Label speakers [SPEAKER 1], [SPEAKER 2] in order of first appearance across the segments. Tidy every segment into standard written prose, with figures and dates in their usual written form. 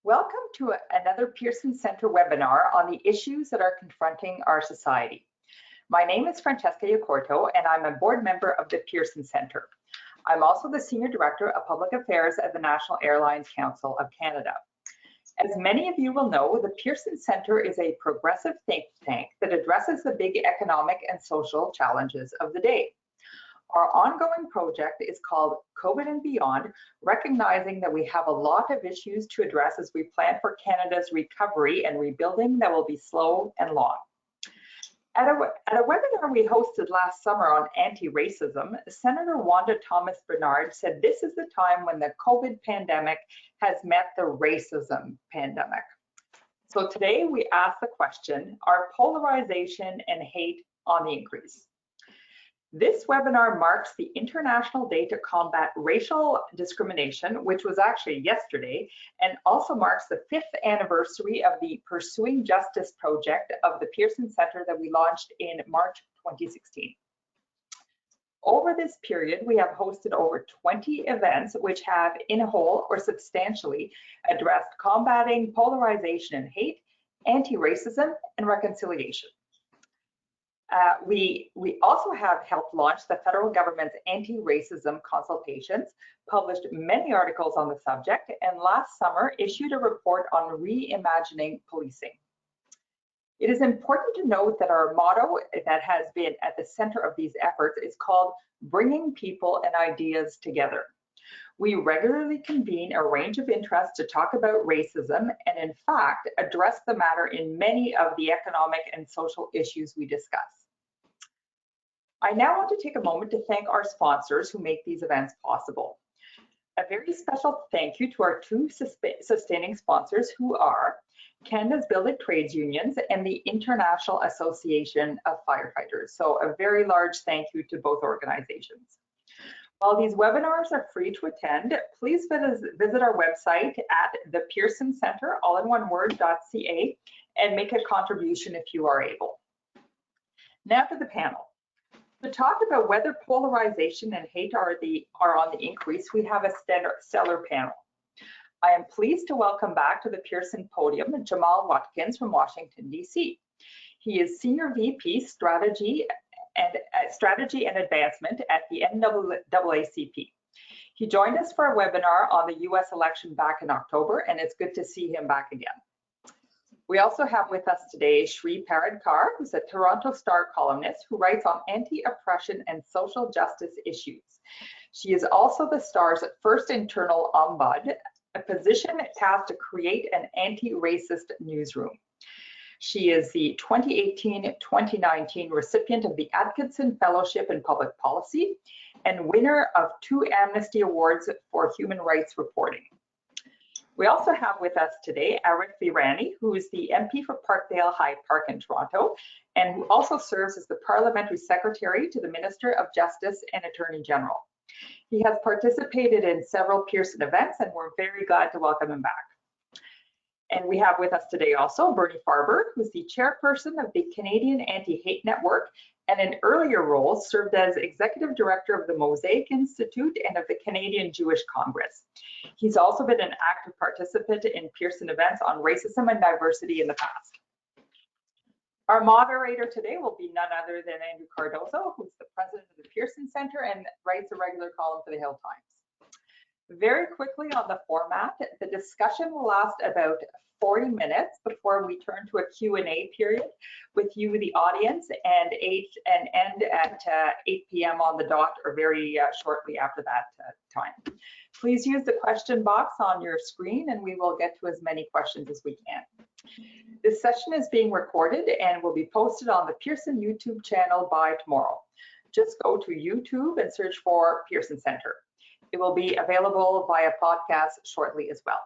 [SPEAKER 1] Welcome to another Pearson Center webinar on the issues that are confronting our society. My name is Francesca Iacorto, and I'm a board member of the Pearson Center. I'm also the Senior Director of Public Affairs at the National Airlines Council of Canada. As many of you will know, the Pearson Center is a progressive think tank that addresses the big economic and social challenges of the day. Our ongoing project is called COVID and Beyond, recognizing that we have a lot of issues to address as we plan for Canada's recovery and rebuilding that will be slow and long. At a webinar we hosted last summer on anti-racism, Senator Wanda Thomas Bernard said this is the time when the COVID pandemic has met the racism pandemic. So today we ask the question, are polarization and hate on the increase? This webinar marks the International Day to Combat Racial Discrimination, which was actually yesterday, and also marks the 5th anniversary of the Pursuing Justice project of the Pearson Center that we launched in March 2016. Over this period, we have hosted over 20 events which have, in whole or substantially, addressed combating polarization and hate, anti-racism, and reconciliation. We also have helped launch the federal government's anti-racism consultations, published many articles on the subject, and last summer issued a report on reimagining policing. It is important to note that our motto that has been at the center of these efforts is called Bringing People and Ideas Together. We regularly convene a range of interests to talk about racism and, in fact, address the matter in many of the economic and social issues we discuss. I now want to take a moment to thank our sponsors who make these events possible. A very special thank you to our two sustaining sponsors who are Canada's Building Trades Unions and the International Association of Firefighters. So a very large thank you to both organizations. While these webinars are free to attend, please visit our website at thepearsoncenter, all in one word, .ca, and make a contribution if you are able. Now to the panel. To talk about whether polarization and hate are on the increase, we have a stellar panel. I am pleased to welcome back to the Pearson podium Jamal Watkins from Washington, D.C. He is Senior VP Strategy and Advancement at the NAACP. He joined us for a webinar on the U.S. election back in October, and it's good to see him back again. We also have with us today Shri Paradkar, who's a Toronto Star columnist who writes on anti-oppression and social justice issues. She is also the Star's first internal ombud, a position tasked to create an anti-racist newsroom. She is the 2018-2019 recipient of the Atkinson Fellowship in Public Policy and winner of 2 Amnesty Awards for human rights reporting. We also have with us today Arif Virani, who is the MP for Parkdale High Park in Toronto, and who also serves as the Parliamentary Secretary to the Minister of Justice and Attorney General. He has participated in several Pearson events, and we're very glad to welcome him back. And we have with us today also Bernie Farber, who's the chairperson of the Canadian Anti-Hate Network, and in earlier roles served as Executive Director of the Mosaic Institute and of the Canadian Jewish Congress. He's also been an active participant in Pearson events on racism and diversity in the past. Our moderator today will be none other than Andrew Cardozo, who's the president of the Pearson Center and writes a regular column for the Hill Times. Very quickly on the format, the discussion will last about 40 minutes before we turn to a Q&A period with you, the audience, and end at 8 p.m. on the dot, or very shortly after that time. Please use the question box on your screen and we will get to as many questions as we can. This session is being recorded and will be posted on the Pearson YouTube channel by tomorrow. Just go to YouTube and search for Pearson Center. It will be available via podcast shortly as well.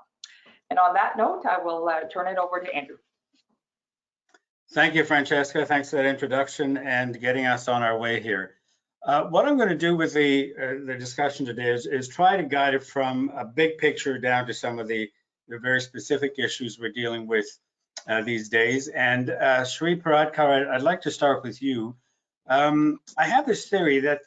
[SPEAKER 1] And on that note, I will turn it over to Andrew.
[SPEAKER 2] Thank you, Francesca. Thanks for that introduction and getting us on our way here. What I'm going to do with the discussion today is try to guide it from a big picture down to some of the very specific issues we're dealing with these days. And Shri Paradkar, I'd like to start with you. I have this theory that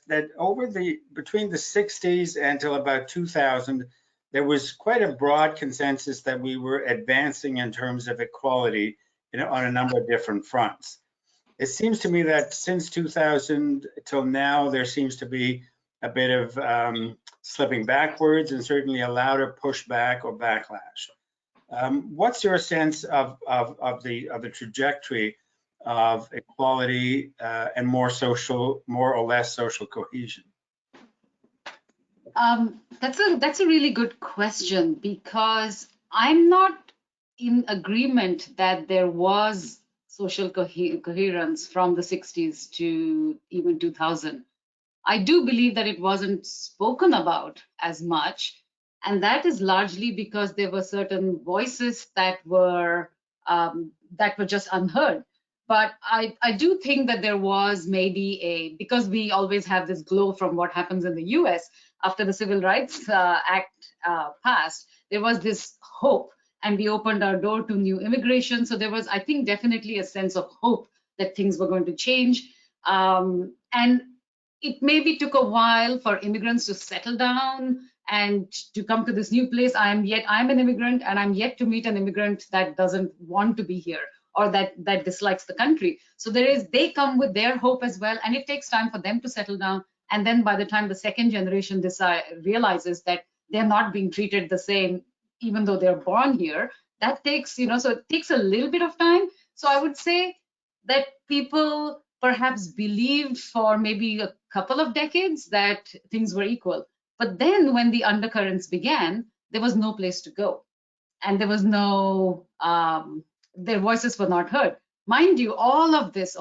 [SPEAKER 2] between the 60s until about 2000, there was quite a broad consensus that we were advancing in terms of equality, on a number of different fronts. It seems to me that since 2000 till now, there seems to be a bit of slipping backwards and certainly a louder pushback or backlash. What's your sense of the trajectory of equality and more or less social cohesion?
[SPEAKER 3] That's a really good question, because I'm not in agreement that there was social coherence from the 60s to even 2000. I do believe that it wasn't spoken about as much, and that is largely because there were certain voices that were just unheard. But I do think that there was maybe because we always have this glow from what happens in the US after the Civil Rights Act passed, there was this hope, and we opened our door to new immigration. So there was, I think, definitely a sense of hope that things were going to change. And it maybe took a while for immigrants to settle down and to come to this new place. I'm an immigrant, and I'm yet to meet an immigrant that doesn't want to be here or that dislikes the country. So they come with their hope as well, and it takes time for them to settle down. And then by the time the second generation realizes that they're not being treated the same, even though they're born here, that takes, so it takes a little bit of time. So I would say that people perhaps believed for maybe a couple of decades that things were equal. But then when the undercurrents began, there was no place to go. And there was their voices were not heard. Mind you, all of this,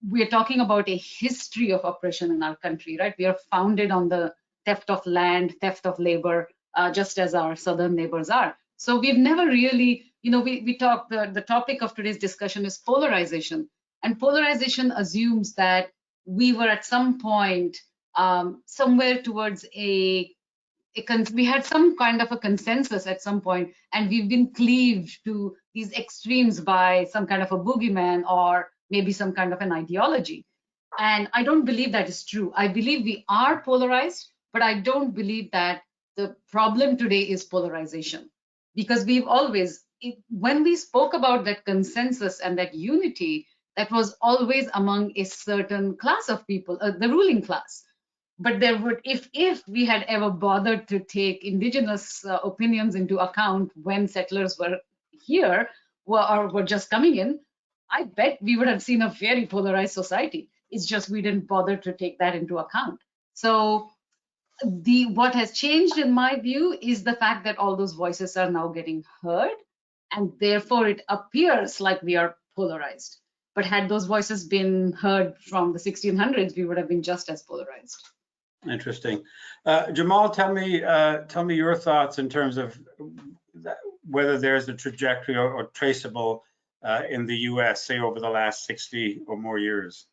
[SPEAKER 3] we're talking about a history of oppression in our country, right? We are founded on the theft of land, theft of labor, just as our southern neighbors are. So we've never really, we talk, the topic of today's discussion is polarization. And polarization assumes that we were at some point somewhere towards we had some kind of a consensus at some point, and we've been cleaved to these extremes by some kind of a boogeyman or maybe some kind of an ideology. And I don't believe that is true. I believe we are polarized, but I don't believe that the problem today is polarization, because we've always, when we spoke about that consensus and that unity, that was always among a certain class of people, the ruling class. But there would, if we had ever bothered to take indigenous opinions into account when settlers were here or were just coming in, I bet we would have seen a very polarized society. It's just we didn't bother to take that into account. So what has changed in my view is the fact that all those voices are now getting heard, and therefore it appears like we are polarized. But had those voices been heard from the 1600s, we would have been just as polarized.
[SPEAKER 2] Interesting. Jamal, tell me your thoughts in terms of whether there's a trajectory or traceable in the US, say over the last 60 or more years.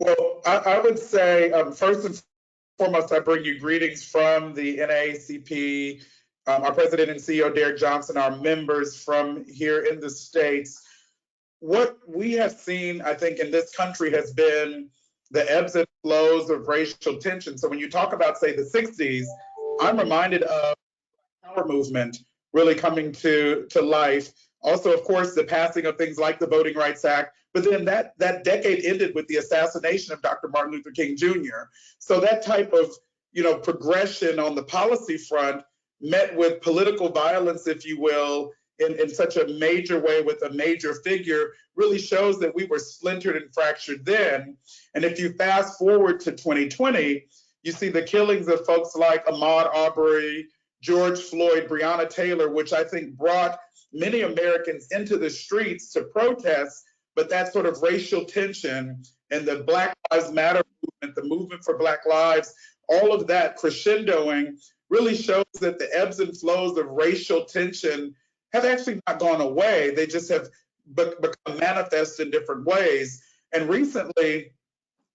[SPEAKER 4] Well, I would say first and foremost, I bring you greetings from the NAACP, our president and CEO, Derek Johnson, our members from here in the States. What we have seen, I think, in this country has been the ebbs and flows of racial tension. So when you talk about, say, the 60s, I'm reminded of the power movement really coming to life. Also, of course, the passing of things like the Voting Rights Act. But then that decade ended with the assassination of Dr. Martin Luther King Jr. So that type of, progression on the policy front met with political violence, if you will, in such a major way with a major figure really shows that we were splintered and fractured then. And if you fast forward to 2020, you see the killings of folks like Ahmaud Arbery, George Floyd, Breonna Taylor, which I think brought many Americans into the streets to protest. But that sort of racial tension and the Black Lives Matter movement, the movement for Black lives, all of that crescendoing really shows that the ebbs and flows of racial tension have actually not gone away. They just have become manifest in different ways. And recently,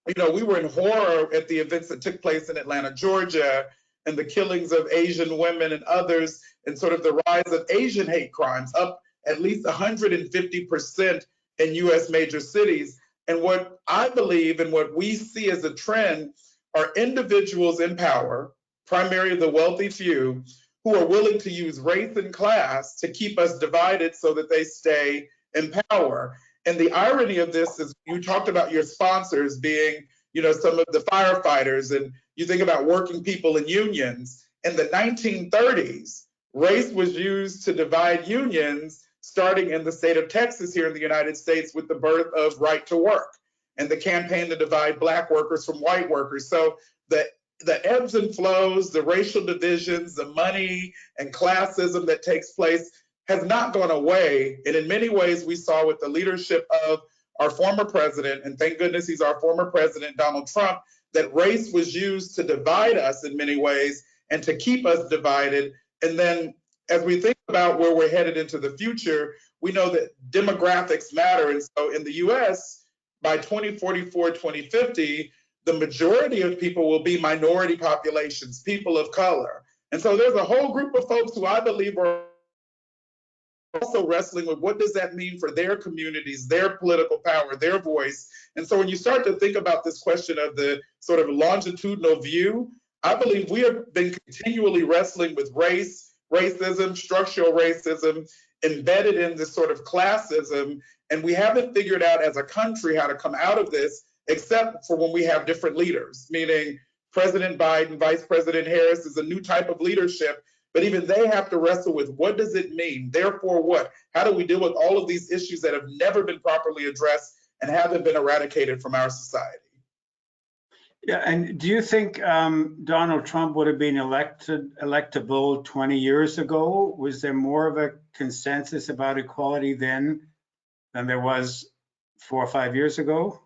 [SPEAKER 4] we were in horror at the events that took place in Atlanta, Georgia, and the killings of Asian women and others, and sort of the rise of Asian hate crimes, up at least 150% in US major cities. And what I believe and what we see as a trend are individuals in power, primarily the wealthy few, who are willing to use race and class to keep us divided so that they stay in power. And the irony of this is you talked about your sponsors being, some of the firefighters, and you think about working people in unions. In the 1930s, race was used to divide unions, starting in the state of Texas here in the United States with the birth of Right to Work and the campaign to divide Black workers from white workers. So the ebbs and flows, the racial divisions, the money and classism that takes place has not gone away. And in many ways, we saw with the leadership of our former president, and thank goodness he's our former president, Donald Trump, that race was used to divide us in many ways and to keep us divided. And then as we think about where we're headed into the future, we know that demographics matter. And so in the US, by 2044, 2050, the majority of people will be minority populations, people of color. And so there's a whole group of folks who I believe are also wrestling with what does that mean for their communities, their political power, their voice. And so when you start to think about this question of the sort of longitudinal view, I believe we have been continually wrestling with race, racism, structural racism, embedded in this sort of classism. And we haven't figured out as a country how to come out of this, except for when we have different leaders, meaning President Biden, Vice President Harris is a new type of leadership, but even they have to wrestle with what does it mean? Therefore what? How do we deal with all of these issues that have never been properly addressed and haven't been eradicated from our society?
[SPEAKER 2] Yeah, and do you think Donald Trump would have been electable 20 years ago? Was there more of a consensus about equality then than there was 4 or 5 years ago?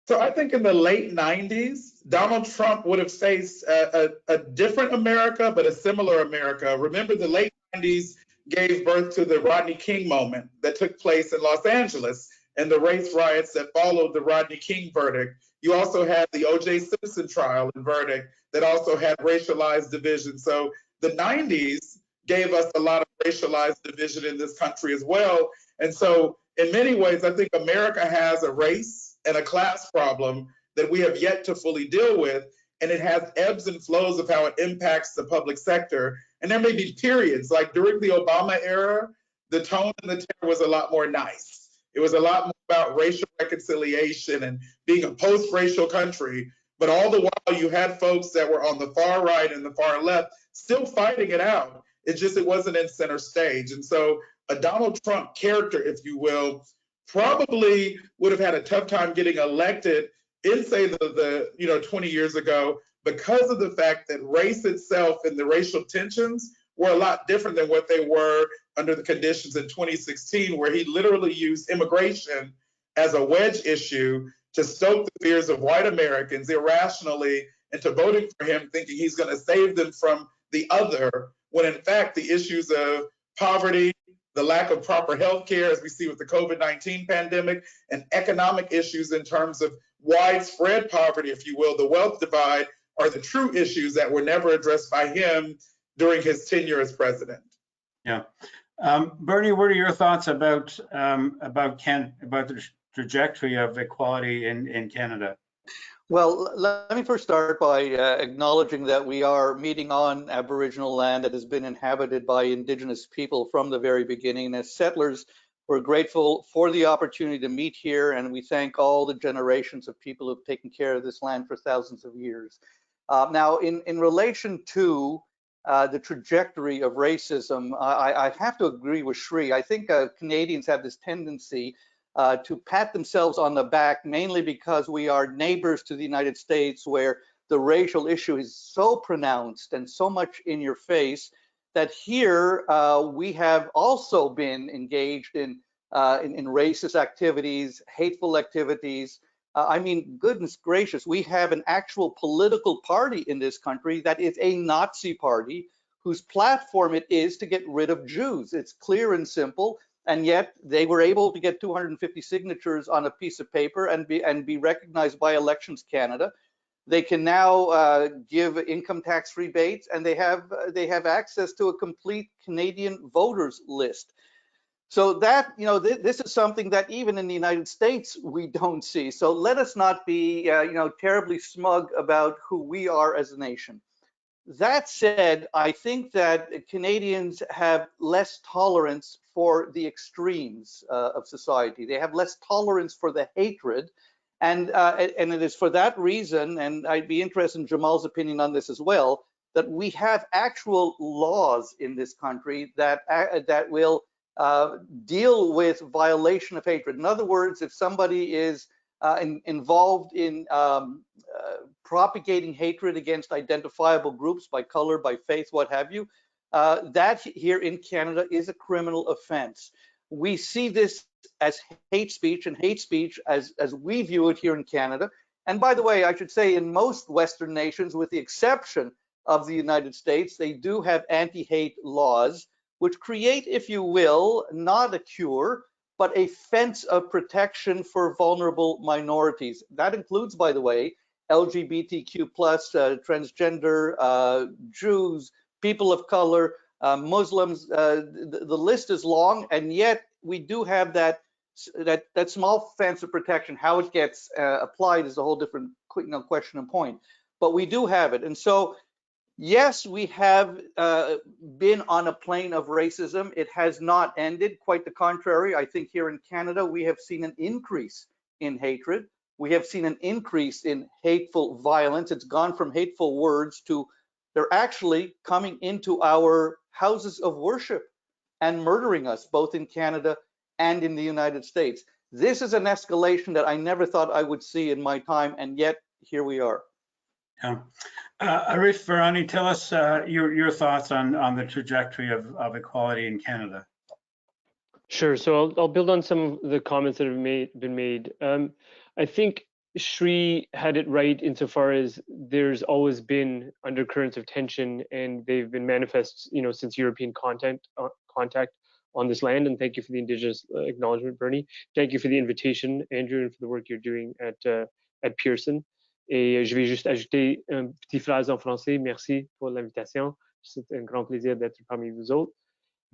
[SPEAKER 4] So I think in the late 90s, Donald Trump would have faced a different America, but a similar America. Remember, the late 90s gave birth to the Rodney King moment that took place in Los Angeles and the race riots that followed the Rodney King verdict. You also had the O.J. Simpson trial and verdict that also had racialized division. So the 90s gave us a lot of racialized division in this country as well. And so in many ways, I think America has a race and a class problem that we have yet to fully deal with. And it has ebbs and flows of how it impacts the public sector. And there may be periods, like during the Obama era, the tone and the tenor was a lot more nice. It was a lot more about racial reconciliation and being a post-racial country. But all the while, you had folks that were on the far right and the far left still fighting it out. It wasn't in center stage. And so a Donald Trump character, if you will, probably would have had a tough time getting elected in, say, the 20 years ago, because of the fact that race itself and the racial tensions were a lot different than what they were under the conditions in 2016, where he literally used immigration as a wedge issue to stoke the fears of white Americans irrationally into voting for him, thinking he's going to save them from the other, when in fact the issues of poverty, the lack of proper health care, as we see with the COVID-19 pandemic, and economic issues in terms of widespread poverty, if you will, the wealth divide, are the true issues that were never addressed by him during his tenure as president.
[SPEAKER 2] Yeah. Bernie, what are your thoughts about the trajectory of equality in Canada?
[SPEAKER 5] Well, let me first start by acknowledging that we are meeting on Aboriginal land that has been inhabited by Indigenous people from the very beginning. And as settlers, we're grateful for the opportunity to meet here, and we thank all the generations of people who have taken care of this land for thousands of years. Now, in relation to the trajectory of racism, I have to agree with Shri. I think Canadians have this tendency to pat themselves on the back, mainly because we are neighbors to the United States, where the racial issue is so pronounced and so much in your face, that here we have also been engaged in racist activities, hateful activities. I mean, goodness gracious, we have an actual political party in this country that is a Nazi party whose platform it is to get rid of Jews. It's clear and simple. And yet they were able to get 250 signatures on a piece of paper and be recognized by Elections Canada. They can now give income tax rebates, and they have access to a complete Canadian voters list. So that, this is something that even in the United States we don't see. So let us not be terribly smug about who we are as a nation. That said, I think that Canadians have less tolerance for the extremes of society. They have less tolerance for the hatred. And it is for that reason, and I'd be interested in Jamal's opinion on this as well, that we have actual laws in this country that will deal with violation of hatred. In other words, if somebody is involved in propagating hatred against identifiable groups by color, by faith, what have you, that here in Canada is a criminal offense. We see this as hate speech, and hate speech as we view it here in Canada. And by the way, I should say in most Western nations, with the exception of the United States, they do have anti-hate laws, which create, if you will, not a cure, but a fence of protection for vulnerable minorities. That includes, by the way, LGBTQ+, transgender, Jews, people of color, Muslims. The list is long, and yet we do have that small fence of protection. How it gets applied is a whole different question and point, but we do have it. And so, yes, we have been on a plane of racism. It has not ended. Quite the contrary. I think here in Canada, we have seen an increase in hatred. We have seen an increase in hateful violence. It's gone from hateful words to they're actually coming into our houses of worship and murdering us, both in Canada and in the United States. This is an escalation that I never thought I would see in my time, and yet here we are.
[SPEAKER 2] Yeah. Arif Virani, tell us your thoughts on the trajectory of equality in Canada.
[SPEAKER 6] Sure. So I'll build on some of the comments that have been made. I think Shri had it right insofar as there's always been undercurrents of tension, and they've been manifest, since European contact on this land. And thank you for the Indigenous acknowledgement, Bernie. Thank you for the invitation, Andrew, and for the work you're doing at Pearson. Et je vais juste ajouter une petite phrase en français. Merci pour l'invitation. C'est un grand plaisir d'être parmi vous autres.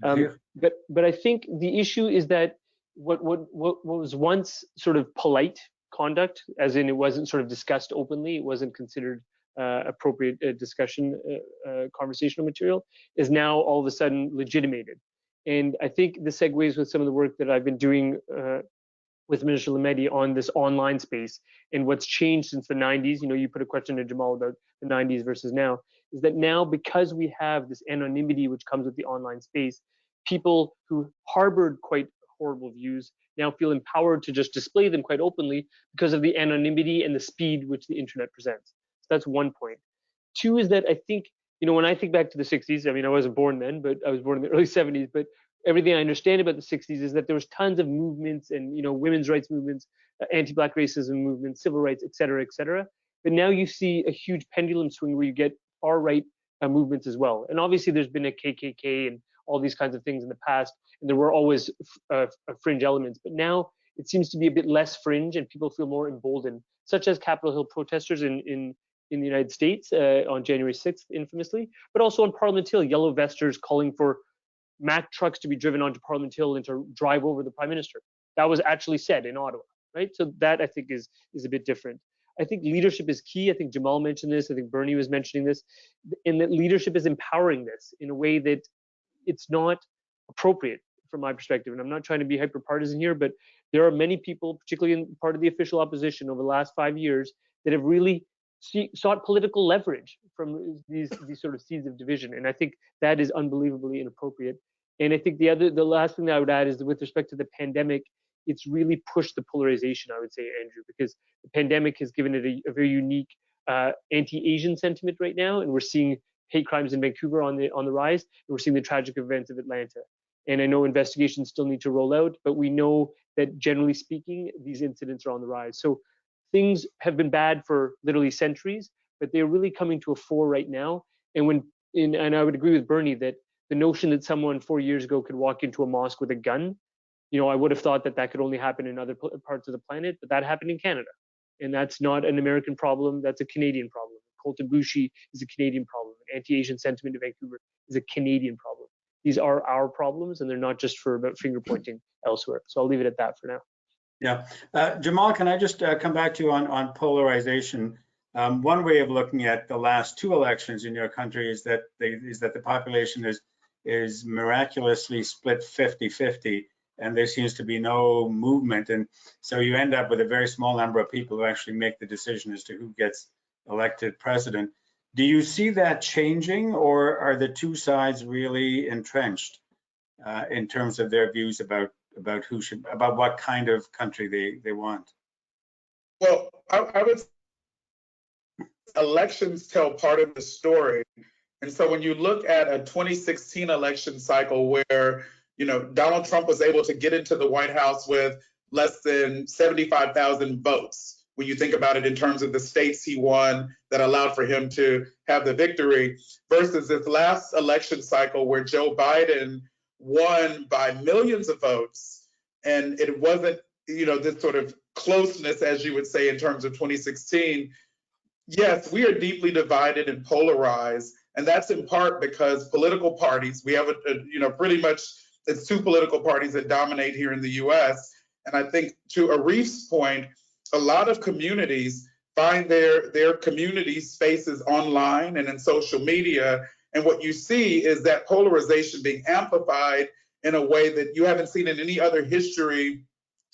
[SPEAKER 6] But I think the issue is that what was once sort of polite conduct, as in it wasn't sort of discussed openly, it wasn't considered appropriate discussion, conversational material, is now all of a sudden legitimated. And I think this segues with some of the work that I've been doing with Minister Lamedi on this online space and what's changed since the 90s. You put a question to Jamal about the 90s versus now, is that now, because we have this anonymity which comes with the online space, people who harbored quite horrible views now feel empowered to just display them quite openly because of the anonymity and the speed which the internet presents. So that's one point. Two is that I think, when I think back to the 60s, I mean, I wasn't born then, but I was born in the early 70s, but everything I understand about the 60s is that there was tons of movements and, women's rights movements, anti-Black racism movements, civil rights, et cetera, et cetera. But now you see a huge pendulum swing where you get far-right movements as well. And obviously there's been a KKK and all these kinds of things in the past, and there were always fringe elements. But now it seems to be a bit less fringe, and people feel more emboldened, such as Capitol Hill protesters in the United States on January 6th, infamously, but also on Parliament Hill, yellow vesters calling for Mack trucks to be driven onto Parliament Hill and to drive over the Prime Minister. That was actually said in Ottawa, right? So that, I think, is a bit different. I think leadership is key. I think Jamal mentioned this. I think Bernie was mentioning this, and that leadership is empowering this in a way that it's not appropriate from my perspective. And I'm not trying to be hyper-partisan here, but there are many people, particularly in part of the official opposition over the last 5 years, that have really sought political leverage from these sort of seeds of division. And I think that is unbelievably inappropriate. And I think the last thing that I would add is that with respect to the pandemic, it's really pushed the polarization, I would say, Andrew, because the pandemic has given it a very unique anti-Asian sentiment right now. And we're seeing hate crimes in Vancouver on the rise, and we're seeing the tragic events of Atlanta. And I know investigations still need to roll out, but we know that generally speaking, these incidents are on the rise. So things have been bad for literally centuries, but they're really coming to a fore right now. And and I would agree with Bernie that the notion that someone 4 years ago could walk into a mosque with a gun, I would have thought that could only happen in other parts of the planet, but that happened in Canada. And that's not an American problem, that's a Canadian problem. Cult of Bushi is a Canadian problem. Anti-Asian sentiment in Vancouver is a Canadian problem. These are our problems, and they're not just about finger pointing elsewhere. So I'll leave it at that for now.
[SPEAKER 2] Yeah. Jamal, can I just come back to you on polarization? One way of looking at the last two elections in your country is that the population is miraculously split 50-50, and there seems to be no movement. And so you end up with a very small number of people who actually make the decision as to who gets elected president. Do you see that changing, or are the two sides really entrenched in terms of their views about what kind of country they want?
[SPEAKER 4] Well, I would say elections tell part of the story. And so when you look at a 2016 election cycle where, Donald Trump was able to get into the White House with less than 75,000 votes, when you think about it in terms of the states he won that allowed for him to have the victory, versus this last election cycle where Joe Biden won by millions of votes, and it wasn't, this sort of closeness, as you would say, in terms of 2016. Yes, we are deeply divided and polarized, and that's in part because political parties, we have pretty much it's two political parties that dominate here in the US. And I think to Arif's point, a lot of communities find their community spaces online and in social media. And what you see is that polarization being amplified in a way that you haven't seen in any other history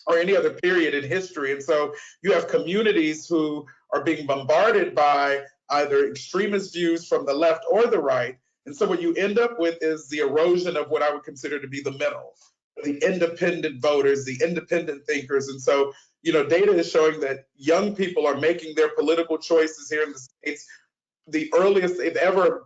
[SPEAKER 4] or any other period in history. And so you have communities who are being bombarded by either extremist views from the left or the right. And so what you end up with is the erosion of what I would consider to be the middle, the independent voters, the independent thinkers. And so, data is showing that young people are making their political choices here in the States the earliest they've ever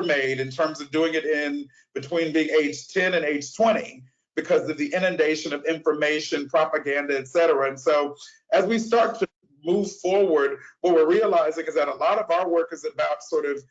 [SPEAKER 4] made, in terms of doing it in between being age 10 and age 20, because of the inundation of information, propaganda, et cetera. And so as we start to move forward, what we're realizing is that a lot of our work is about sort of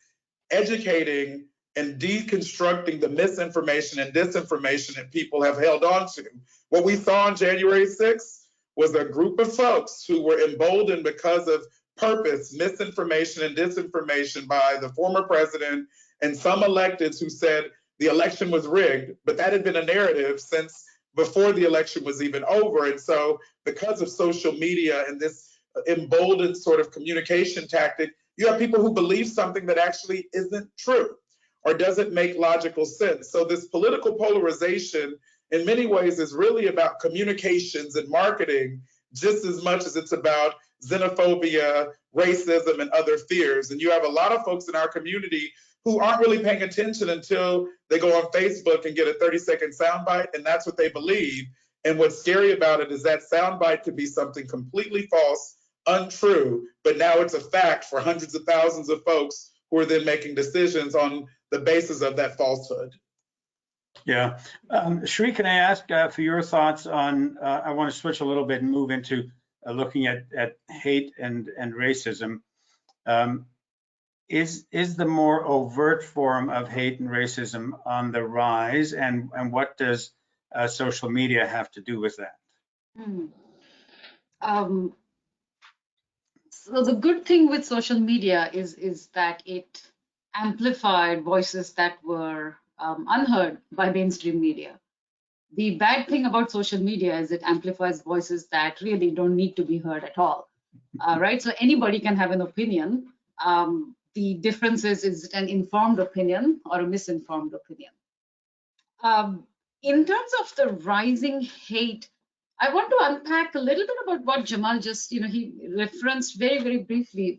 [SPEAKER 4] educating and deconstructing the misinformation and disinformation that people have held on to. What we saw on January 6th was a group of folks who were emboldened because of purpose, misinformation, and disinformation by the former president and some electeds who said the election was rigged, but that had been a narrative since before the election was even over. And so because of social media and this emboldened sort of communication tactic, you have people who believe something that actually isn't true or doesn't make logical sense. So this political polarization in many ways is really about communications and marketing just as much as it's about xenophobia, racism, and other fears. And you have a lot of folks in our community who aren't really paying attention until they go on Facebook and get a 30-second soundbite, and that's what they believe. And what's scary about it is that soundbite could be something completely false, untrue, but now it's a fact for hundreds of thousands of folks who are then making decisions on the basis of that falsehood.
[SPEAKER 2] Yeah. Shri, can I ask for your thoughts on, I want to switch a little bit and move into looking at hate and racism. Is the more overt form of hate and racism on the rise, and what does social media have to do with that?
[SPEAKER 3] So the good thing with social media is that it amplified voices that were unheard by mainstream media. The bad thing about social media is it amplifies voices that really don't need to be heard at all, right? So anybody can have an opinion. The difference is it an informed opinion or a misinformed opinion? In terms of the rising hate, I want to unpack a little bit about what Jamal just, he referenced very, very briefly,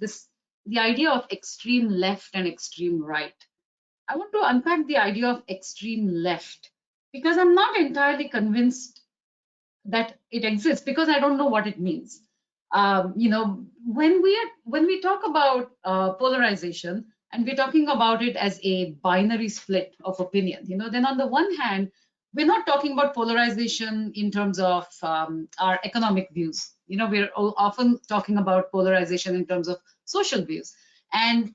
[SPEAKER 3] the idea of extreme left and extreme right. I want to unpack the idea of extreme left because I'm not entirely convinced that it exists, because I don't know what it means. When we talk about polarization and we're talking about it as a binary split of opinion, then on the one hand, we're not talking about polarization in terms of our economic views. We're often talking about polarization in terms of social views. And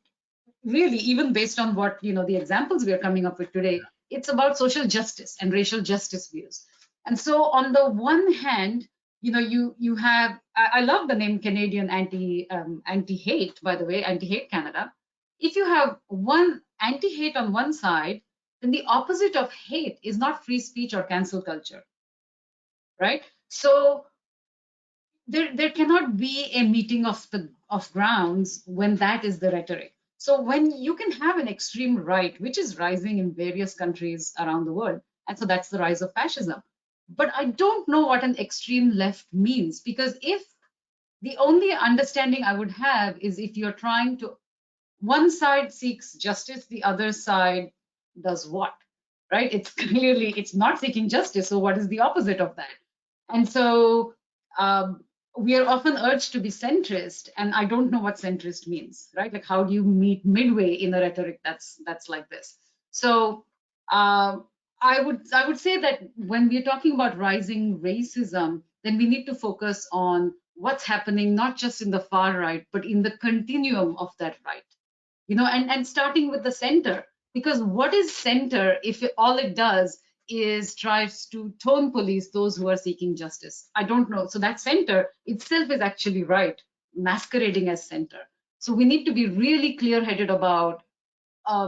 [SPEAKER 3] really, even based on what, the examples we are coming up with today, it's about social justice and racial justice views. And so on the one hand, you have, I love the name Canadian anti-hate, by the way, Anti-Hate Canada. If you have one anti-hate on one side, then the opposite of hate is not free speech or cancel culture, right? So there cannot be a meeting of grounds when that is the rhetoric. So when you can have an extreme right, which is rising in various countries around the world, and so that's the rise of fascism. But I don't know what an extreme left means, because if the only understanding I would have is if you're trying to, one side seeks justice, the other side does what, right? It's clearly, it's not seeking justice, so what is the opposite of that? And so we are often urged to be centrist, and I don't know what centrist means, right? Like, how do you meet midway in a rhetoric that's like this? So I would say that when we're talking about rising racism, then we need to focus on what's happening not just in the far right, but in the continuum of that right. You know, and starting with the center, because what is center if all it does is tries to tone police those who are seeking justice? I don't know. So that center itself is actually right, masquerading as center. So we need to be really clear-headed about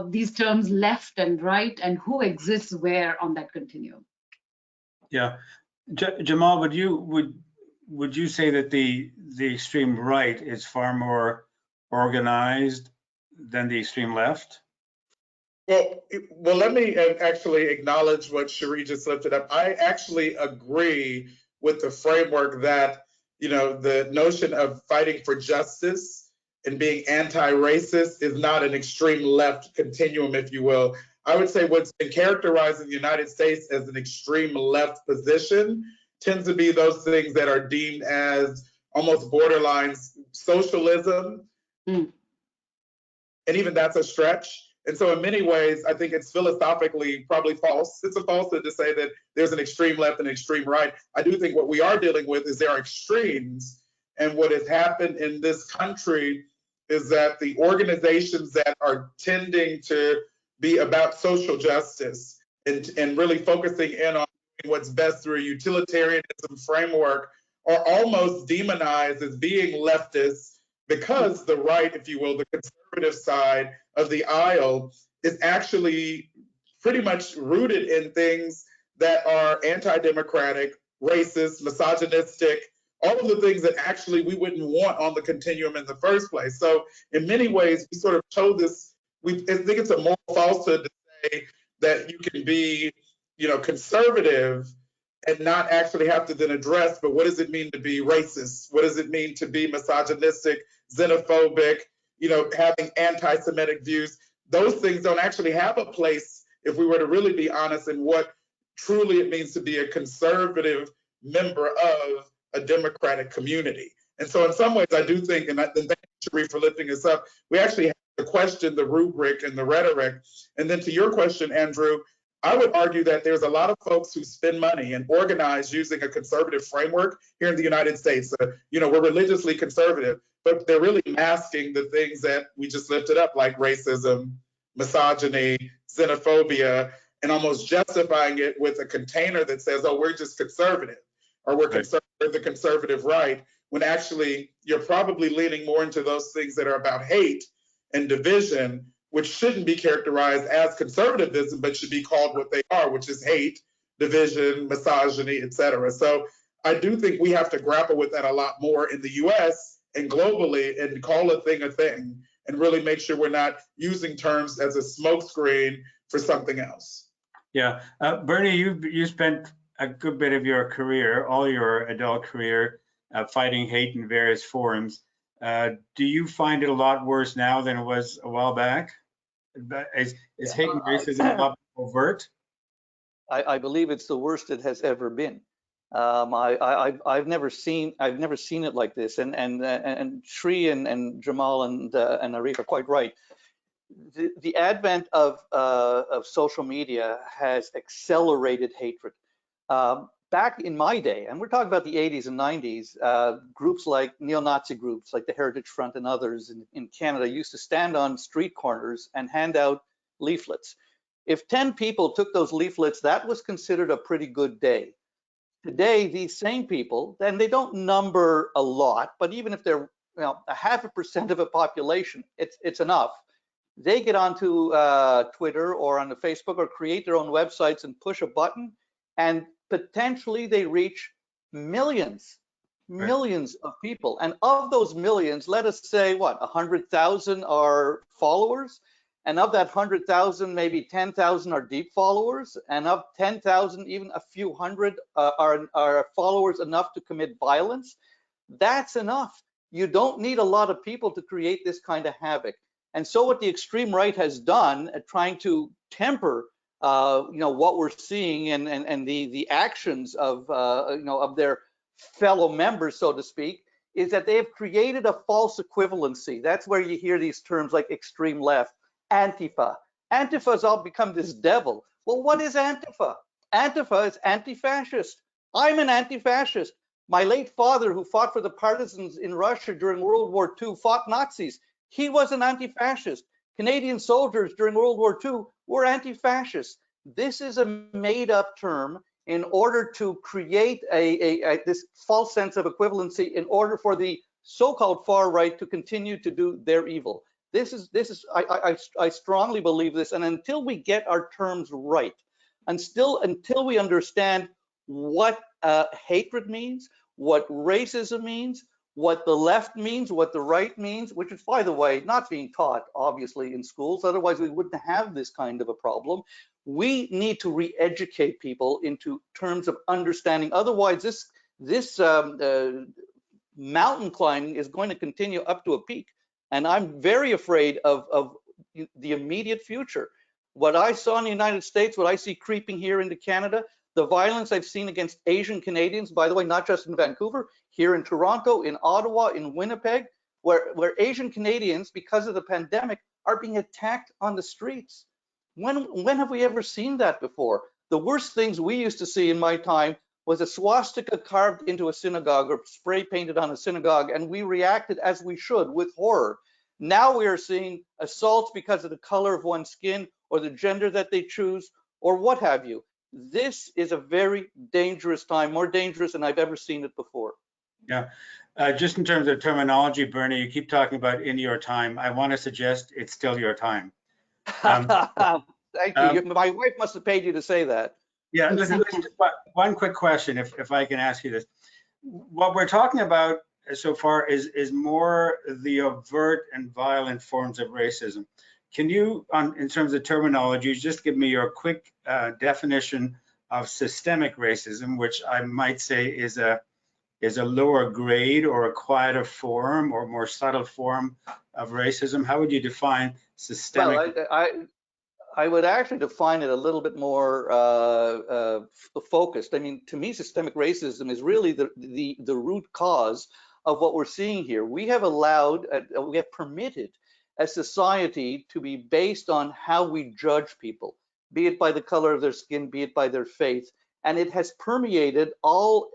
[SPEAKER 3] these terms left and right and who exists where on that continuum.
[SPEAKER 2] Yeah, Jamal, would you say that the extreme right is far more organized than the extreme left?
[SPEAKER 4] Well, let me actually acknowledge what Cherie just lifted up. I actually agree with the framework that, you know, the notion of fighting for justice and being anti-racist is not an extreme left continuum, if you will. I would say what's been characterized in the United States as an extreme left position tends to be those things that are deemed as almost borderline socialism. And even that's a stretch. And so in many ways, I think it's philosophically probably false. It's a falsehood to say that there's an extreme left and extreme right. I do think what we are dealing with is there are extremes. And what has happened in this country is that the organizations that are tending to be about social justice and really focusing in on what's best through a utilitarianism framework are almost demonized as being leftists, because the right, if you will, the conservative side of the aisle is actually pretty much rooted in things that are anti-democratic, racist, misogynistic, all of the things that actually we wouldn't want on the continuum in the first place. So in many ways, we sort of chose this, I think it's a moral falsehood to say that you can be, you know, conservative and not actually have to then address, but what does it mean to be racist? What does it mean to be misogynistic, xenophobic, you know, having anti-Semitic views? Those things don't actually have a place, if we were to really be honest, in what truly it means to be a conservative member of a democratic community. And so in some ways, I do think, and thank you, Cherie, for lifting this up, we actually have to question the rubric and the rhetoric. And then to your question, Andrew, I would argue that there's a lot of folks who spend money and organize using a conservative framework here in the United States. You know, we're religiously conservative, but they're really masking the things that we just lifted up, like racism, misogyny, xenophobia, and almost justifying it with a container that says, oh, we're just conservative, or we're the conservative right, when actually you're probably leaning more into those things that are about hate and division, which shouldn't be characterized as conservatism, but should be called what they are, which is hate, division, misogyny, et cetera. So I do think we have to grapple with that a lot more in the US and globally, and call a thing, and really make sure we're not using terms as a smokescreen for something else.
[SPEAKER 2] Yeah, Bernie, you spent a good bit of your career, all your adult career, fighting hate in various forums. Do you find it a lot worse now than it was a while back? Is hate and racism a lot more overt?
[SPEAKER 5] I believe it's the worst it has ever been. I've never seen it like this. And Shri and Jamal and Arif are quite right. The advent of social media has accelerated hatred. Back in my day, and we're talking about the 80s and 90s, groups like neo-Nazi groups like the Heritage Front and others in Canada used to stand on street corners and hand out leaflets. If 10 people took those leaflets, that was considered a pretty good day. Today, these same people, and they don't number a lot, but even if they're, you know, 0.5% of a population, it's enough. They get onto Twitter or on the Facebook or create their own websites and push a button, and potentially they reach millions millions of people. And of those millions, let us say, what, 100,000 are followers? And of that 100,000, maybe 10,000 are deep followers. And of 10,000, even a few hundred are followers enough to commit violence. That's enough. You don't need a lot of people to create this kind of havoc. And so what the extreme right has done, trying to temper what we're seeing and the actions of of their fellow members, so to speak, is that they have created a false equivalency. That's where you hear these terms like extreme left, Antifa. Antifa has all become this devil. Well, what is Antifa? Antifa is anti-fascist. I'm an anti-fascist. My late father, who fought for the partisans in Russia during World War II, fought Nazis. He was an anti-fascist. Canadian soldiers during World War II were anti-fascists. This is a made-up term in order to create this false sense of equivalency in order for the so-called far right to continue to do their evil. I strongly believe this, and until we get our terms right, until we understand what hatred means, what racism means, what the left means, what the right means, which is, by the way, not being taught, obviously, in schools. Otherwise, we wouldn't have this kind of a problem. We need to re-educate people into terms of understanding. Otherwise, this mountain climbing is going to continue up to a peak. And I'm very afraid of the immediate future. What I saw in the United States, what I see creeping here into Canada, the violence I've seen against Asian Canadians, by the way, not just in Vancouver, here in Toronto, in Ottawa, in Winnipeg, where Asian Canadians, because of the pandemic, are being attacked on the streets. When have we ever seen that before? The worst things we used to see in my time was a swastika carved into a synagogue or spray painted on a synagogue, and we reacted as we should, with horror. Now we are seeing assaults because of the color of one's skin or the gender that they choose or what have you. This is a very dangerous time, more dangerous than I've ever seen it before.
[SPEAKER 2] Yeah, just in terms of terminology, Bernie, you keep talking about in your time. I want to suggest it's still your time.
[SPEAKER 5] Thank you. My wife must have paid you to say that.
[SPEAKER 2] Yeah, listen, one quick question, if I can ask you this. What we're talking about so far is more the overt and violent forms of racism. Can you, in terms of terminology, just give me your quick definition of systemic racism, which I might say is a lower grade or a quieter form or more subtle form of racism? How would you define systemic?
[SPEAKER 5] Well, I would actually define it a little bit more focused. I mean, to me, systemic racism is really the root cause of what we're seeing here. We have permitted a society to be based on how we judge people, be it by the color of their skin, be it by their faith. And it has permeated all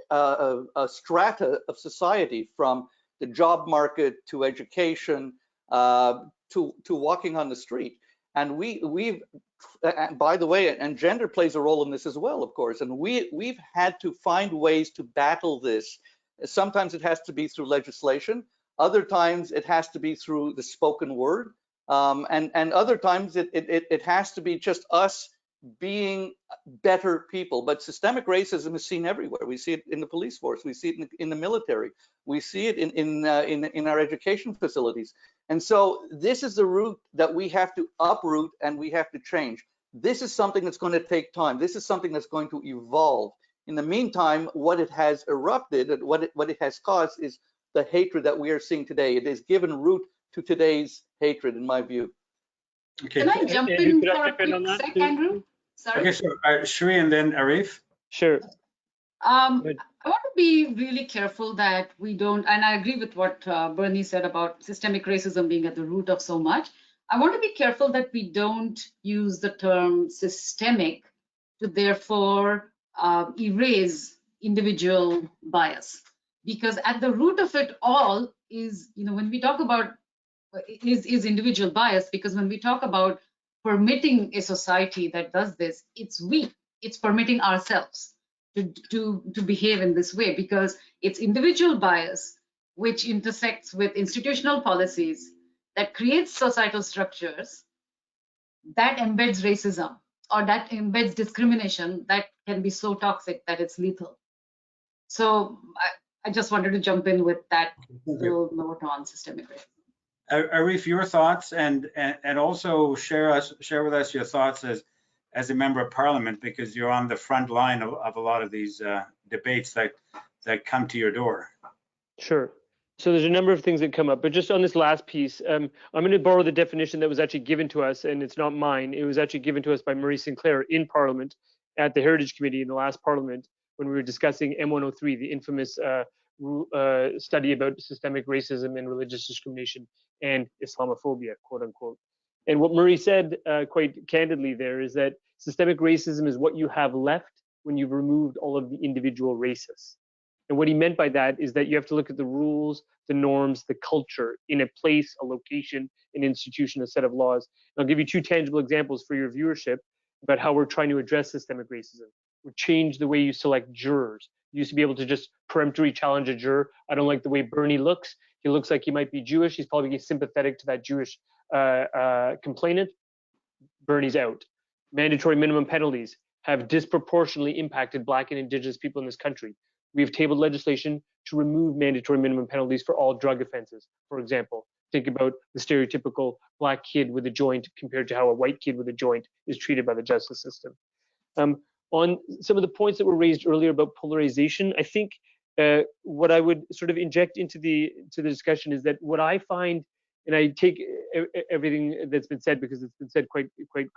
[SPEAKER 5] strata of society, from the job market to education to walking on the street. And by the way, and gender plays a role in this as well, of course. And we've had to find ways to battle this. Sometimes it has to be through legislation. Other times it has to be through the spoken word. And other times it has to be just us being better people. But systemic racism is seen everywhere. We see it in the police force. We see it in the military. We see it in our education facilities. And so this is the root that we have to uproot and we have to change. This is something that's going to take time. This is something that's going to evolve. In the meantime, what it has erupted and what it has caused is the hatred that we are seeing today. It has given root to today's hatred, in my view.
[SPEAKER 2] Okay.
[SPEAKER 3] Can I jump in for a quick sec, Andrew? Sorry.
[SPEAKER 2] Okay, so Shri and then Arif.
[SPEAKER 6] Sure.
[SPEAKER 3] I want to be really careful that we don't, and I agree with what Bernie said about systemic racism being at the root of so much. I want to be careful that we don't use the term systemic to therefore erase individual bias, because at the root of it all is, when we talk about is individual bias, because when we talk about permitting a society that does this, it's permitting ourselves to behave in this way, because it's individual bias which intersects with institutional policies that creates societal structures that embeds racism or that embeds discrimination that can be so toxic that it's lethal. So I just wanted to jump in with that little note on systemic racism.
[SPEAKER 2] Arif, your thoughts, and also share with us your thoughts as a member of parliament, because you're on the front line of a lot of these debates that come to your door.
[SPEAKER 6] Sure. So there's a number of things that come up, but just on this last piece, I'm going to borrow the definition that was actually given to us, and it's not mine. It was actually given to us by Marie Sinclair in Parliament at the Heritage Committee in the last Parliament when we were discussing M103, the infamous study about systemic racism and religious discrimination and Islamophobia, quote unquote. And what Marie said quite candidly there is that systemic racism is what you have left when you've removed all of the individual races. And what he meant by that is that you have to look at the rules, the norms, the culture in a place, a location, an institution, a set of laws. And I'll give you two tangible examples for your viewership about how we're trying to address systemic racism. We changed the way you select jurors. You used to be able to just peremptorily challenge a juror. I don't like the way Bernie looks. He looks like he might be Jewish. He's probably sympathetic to that Jewish complainant. Bernie's out. Mandatory minimum penalties have disproportionately impacted Black and Indigenous people in this country. We have tabled legislation to remove mandatory minimum penalties for all drug offenses. For example, think about the stereotypical Black kid with a joint compared to how a white kid with a joint is treated by the justice system. On some of the points that were raised earlier about polarization, I think what I would sort of inject into the discussion is that what I find, and I take everything that's been said because it's been said quite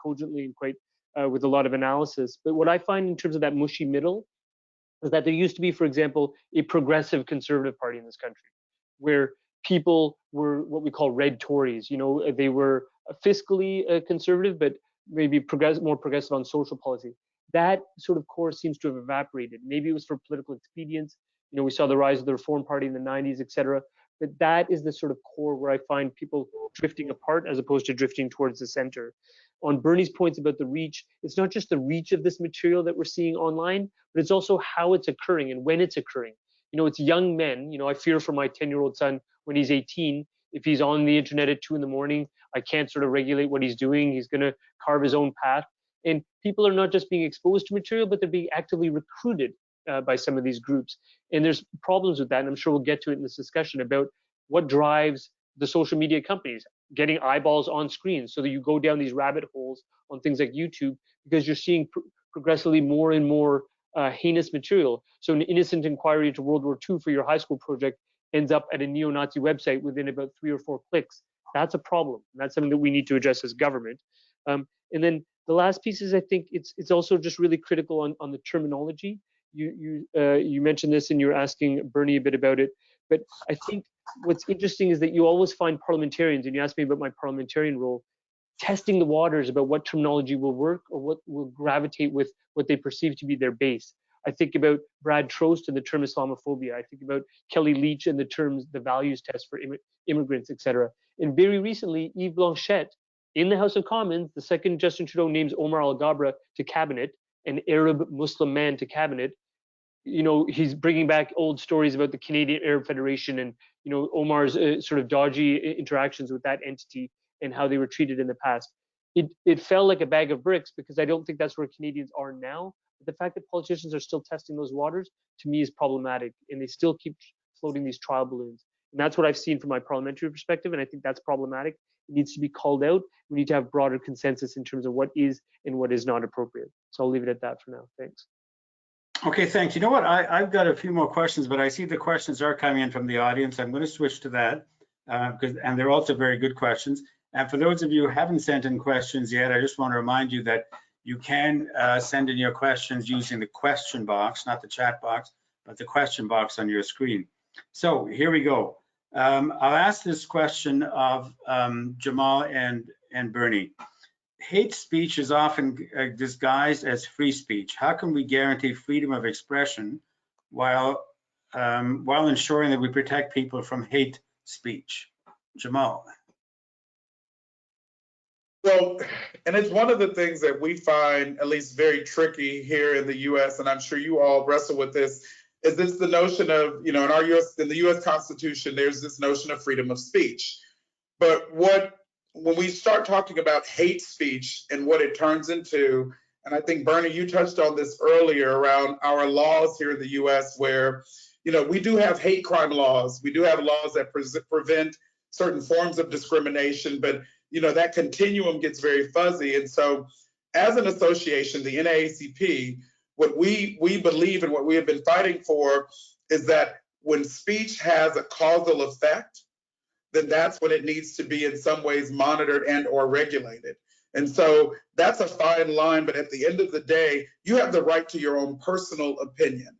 [SPEAKER 6] cogently and quite with a lot of analysis, but what I find in terms of that mushy middle is that there used to be, for example, a progressive conservative party in this country, where people were what we call red Tories. You know, they were fiscally conservative, but maybe more progressive on social policy. That sort of core seems to have evaporated. Maybe it was for political expedience. You know, we saw the rise of the Reform Party in the 90s, et cetera. But that is the sort of core where I find people drifting apart as opposed to drifting towards the center. On Bernie's points about the reach, it's not just the reach of this material that we're seeing online, but it's also how it's occurring and when it's occurring. You know, it's young men. You know, I fear for my 10-year-old son when he's 18, if he's on the internet at 2 a.m, I can't sort of regulate what he's doing. He's going to carve his own path. And people are not just being exposed to material, but they're being actively recruited by some of these groups. And there's problems with that. And I'm sure we'll get to it in this discussion about what drives the social media companies, getting eyeballs on screens so that you go down these rabbit holes on things like YouTube, because you're seeing progressively more and more heinous material. So an innocent inquiry into World War II for your high school project ends up at a neo-Nazi website within about 3 or 4 clicks. That's a problem. That's something that we need to address as government. And then the last piece is, I think it's also just really critical on the terminology. You mentioned this and you're asking Bernie a bit about it, but I think what's interesting is that you always find parliamentarians, and you asked me about my parliamentarian role, testing the waters about what terminology will work or what will gravitate with what they perceive to be their base. I think about Brad Trost and the term Islamophobia. I think about Kelly Leach and the terms, the values test for immigrants, etc. And very recently, Yves Blanchette, in the House of Commons, the second Justin Trudeau names Omar Al-Ghabra to cabinet, an Arab Muslim man to cabinet. You know, he's bringing back old stories about the Canadian Arab Federation and, you know, Omar's sort of dodgy interactions with that entity and how they were treated in the past. It fell like a bag of bricks because I don't think that's where Canadians are now. But the fact that politicians are still testing those waters, to me, is problematic, and they still keep floating these trial balloons. And that's what I've seen from my parliamentary perspective, and I think that's problematic. It needs to be called out. We need to have broader consensus in terms of what is and what is not appropriate. So I'll leave it at that for now. Thanks.
[SPEAKER 2] Okay, thanks. You know what? I've got a few more questions, but I see the questions are coming in from the audience. I'm going to switch to that and they're also very good questions. And for those of you who haven't sent in questions yet, I just want to remind you that you can send in your questions using the question box, not the chat box, but the question box on your screen. So here we go. I'll ask this question of Jamal and Bernie. Hate speech is often disguised as free speech. How can we guarantee freedom of expression while ensuring that we protect people from hate speech? Jamal.
[SPEAKER 4] Well, and it's one of the things that we find at least very tricky here in the U.S., and I'm sure you all wrestle with this, is this the notion of, you know, in the U.S. Constitution, there's this notion of freedom of speech. But when we start talking about hate speech and what it turns into, and I think, Bernie, you touched on this earlier around our laws here in the U.S. where, we do have hate crime laws. We do have laws that prevent certain forms of discrimination, but that continuum gets very fuzzy. And so as an association, the NAACP, what we believe and what we have been fighting for is that when speech has a causal effect, then that's when it needs to be in some ways monitored and or regulated. And so that's a fine line, but at the end of the day, you have the right to your own personal opinion.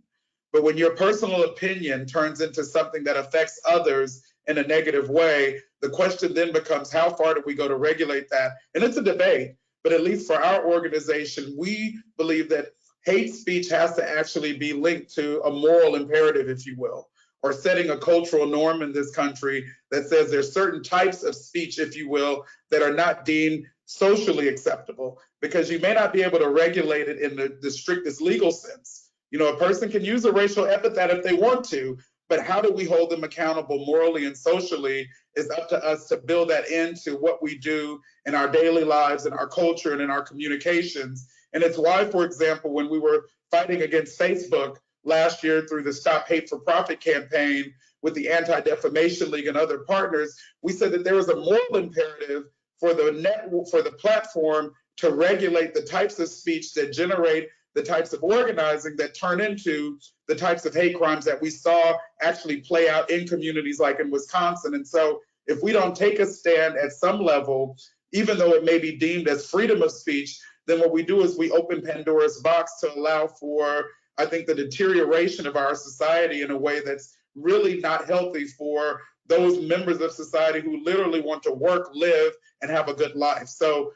[SPEAKER 4] But when your personal opinion turns into something that affects others in a negative way, the question then becomes, how far do we go to regulate that? And it's a debate, but at least for our organization, we believe that hate speech has to actually be linked to a moral imperative, if you will, or setting a cultural norm in this country that says there's certain types of speech, if you will, that are not deemed socially acceptable, because you may not be able to regulate it in the strictest legal sense. A person can use a racial epithet if they want to, but how do we hold them accountable morally and socially is up to us to build that into what we do in our daily lives, in our culture, and in our communications. And it's why, for example, when we were fighting against Facebook last year through the Stop Hate for Profit campaign with the Anti-Defamation League and other partners, we said that there was a moral imperative for the platform to regulate the types of speech that generate the types of organizing that turn into the types of hate crimes that we saw actually play out in communities like in Wisconsin. And so if we don't take a stand at some level, even though it may be deemed as freedom of speech, then what we do is we open Pandora's box to allow for, I think, the deterioration of our society in a way that's really not healthy for those members of society who literally want to work, live, and have a good life. So,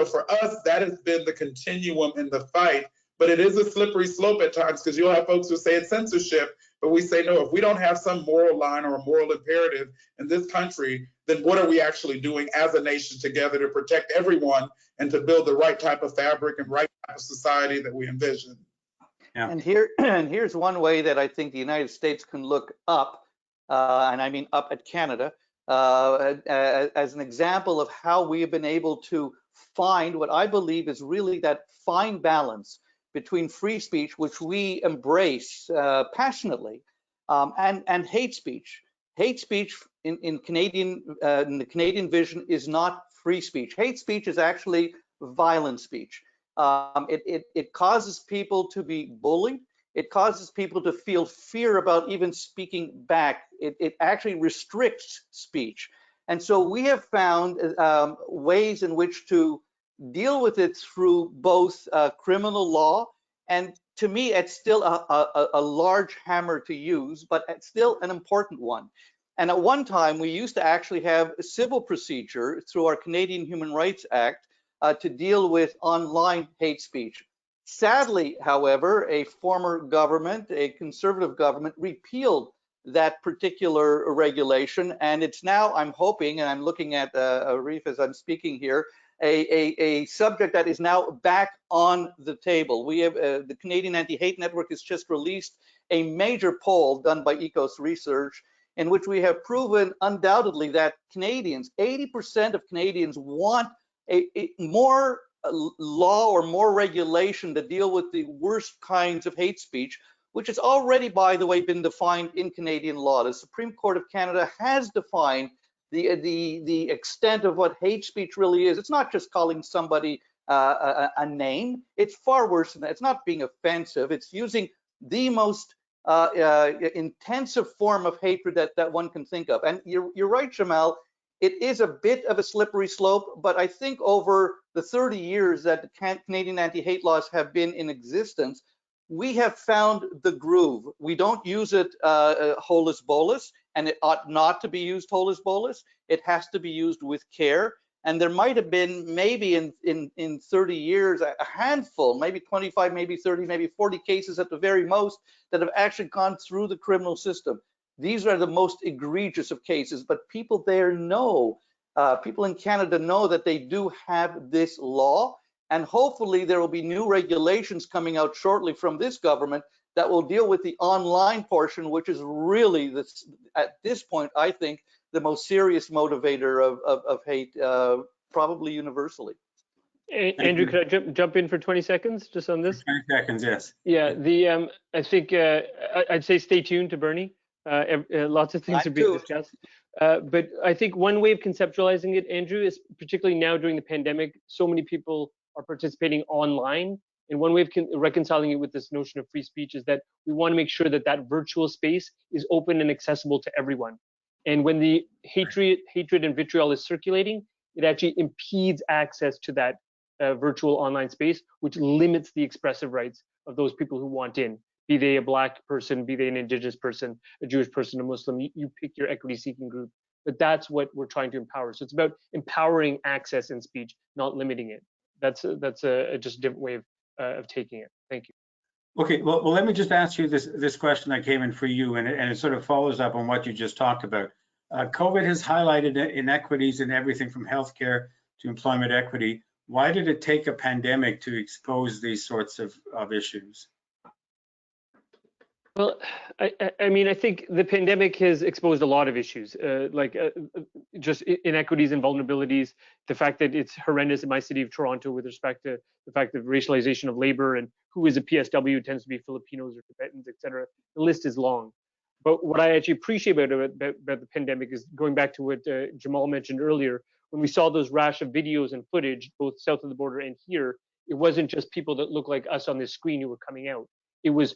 [SPEAKER 4] for us, that has been the continuum in the fight. But it is a slippery slope at times, because you'll have folks who say it's censorship, but we say, no, if we don't have some moral line or a moral imperative in this country, then what are we actually doing as a nation together to protect everyone and to build the right type of fabric and right type of society that we envision?
[SPEAKER 2] Yeah.
[SPEAKER 5] And here's one way that I think the United States can look up, and I mean up at Canada, as an example of how we have been able to find what I believe is really that fine balance between free speech, which we embrace passionately, and hate speech. Hate speech in the Canadian vision is not free speech. Hate speech is actually violent speech. It causes people to be bullied. It causes people to feel fear about even speaking back. It actually restricts speech. And so we have found ways in which to deal with it through both criminal law, and to me, it's still a large hammer to use, but it's still an important one. And at one time, we used to actually have a civil procedure through our Canadian Human Rights Act to deal with online hate speech. Sadly, however, a former government, a conservative government, repealed that particular regulation, and it's now, I'm hoping, and I'm looking at Arif as I'm speaking here, a subject that is now back on the table. We have the Canadian Anti-Hate Network has just released a major poll done by Ecos Research, in which we have proven undoubtedly that Canadians, 80% of Canadians, want a more law or more regulation to deal with the worst kinds of hate speech, which has already, by the way, been defined in Canadian law. The Supreme Court of Canada has defined the extent of what hate speech really is. It's not just calling somebody a name. It's far worse than that. It's not being offensive. It's using the most intensive form of hatred that one can think of. And you're right, Jamal. It is a bit of a slippery slope, but I think over the 30 years that the Canadian anti-hate laws have been in existence, we have found the groove. We don't use it holus bolus, and it ought not to be used holus bolus. It has to be used with care. And there might have been maybe in 30 years, a handful, maybe 25, maybe 30, maybe 40 cases at the very most that have actually gone through the criminal system. These are the most egregious of cases, but people there know, people in Canada know that they do have this law, and hopefully there will be new regulations coming out shortly from this government that will deal with the online portion, which is really, at this point, I think, the most serious motivator of hate, probably universally.
[SPEAKER 6] Andrew, could I jump in for 20 seconds just on this?
[SPEAKER 2] 20 seconds, yes.
[SPEAKER 6] Yeah, I think I'd say stay tuned to Bernie. Lots of things are being discussed. But I think one way of conceptualizing it, Andrew, is particularly now during the pandemic, so many people are participating online. And one way of reconciling it with this notion of free speech is that we want to make sure that that virtual space is open and accessible to everyone. And when the hatred and vitriol is circulating, it actually impedes access to that virtual online space, which limits the expressive rights of those people who want in, be they a Black person, be they an Indigenous person, a Jewish person, a Muslim. You pick your equity-seeking group, but that's what we're trying to empower. So it's about empowering access in speech, not limiting it. That's a just a different way of taking it. Thank you.
[SPEAKER 2] Okay, well, let me just ask you this question that came in for you, and it sort of follows up on what you just talked about. COVID has highlighted inequities in everything from healthcare to employment equity. Why did it take a pandemic to expose these sorts of issues?
[SPEAKER 6] Well, I mean, I think the pandemic has exposed a lot of issues, just inequities and vulnerabilities. The fact that it's horrendous in my city of Toronto with respect to the fact of racialization of labor and who is a PSW tends to be Filipinos or Tibetans, et cetera. The list is long. But what I actually appreciate about the pandemic is going back to what Jamal mentioned earlier. When we saw those rash of videos and footage, both south of the border and here, it wasn't just people that look like us on this screen who were coming out. It was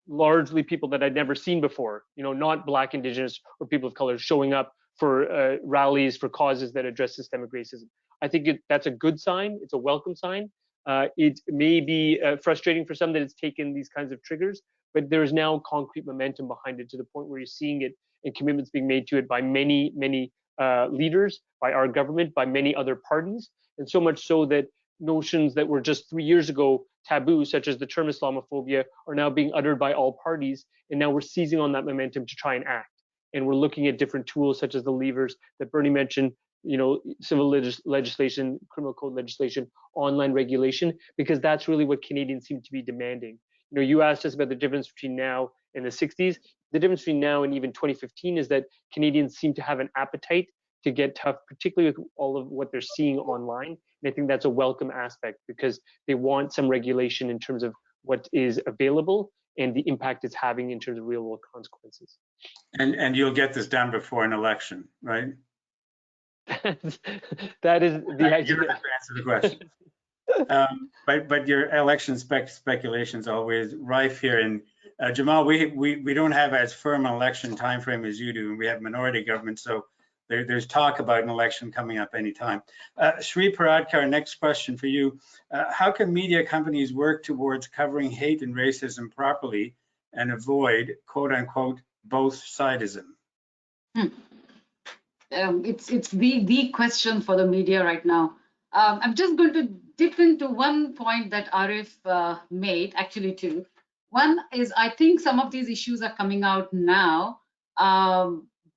[SPEAKER 6] largely people that I'd never seen before, not Black, Indigenous, or people of color showing up for rallies for causes that address systemic racism. I think that's a good sign. It's a welcome sign. It may be frustrating for some that it's taken these kinds of triggers, but there's now concrete momentum behind it to the point where you're seeing it and commitments being made to it by many, many leaders, by our government, by many other parties, and so much so that notions that were just 3 years ago taboo, such as the term Islamophobia, are now being uttered by all parties. And now we're seizing on that momentum to try and act. And we're looking at different tools, such as the levers that Bernie mentioned, civil legislation, criminal code legislation, online regulation, because that's really what Canadians seem to be demanding. You asked us about the difference between now and the 60s. The difference between now and even 2015 is that Canadians seem to have an appetite to get tough, particularly with all of what they're seeing online. And I think that's a welcome aspect because they want some regulation in terms of what is available and the impact it's having in terms of real world consequences.
[SPEAKER 2] And you'll get this done before an election, right?
[SPEAKER 6] That is the idea.
[SPEAKER 2] You don't have to answer the question. But your election speculation is always rife here. And Jamal, we don't have as firm an election timeframe as you do, and we have minority government, so there's talk about an election coming up anytime. Shri Paradkar, next question for you. How can media companies work towards covering hate and racism properly and avoid, quote unquote, both sidism?
[SPEAKER 3] It's the question for the media right now. I'm just going to dip into one point that Arif made, actually two. One is I think some of these issues are coming out now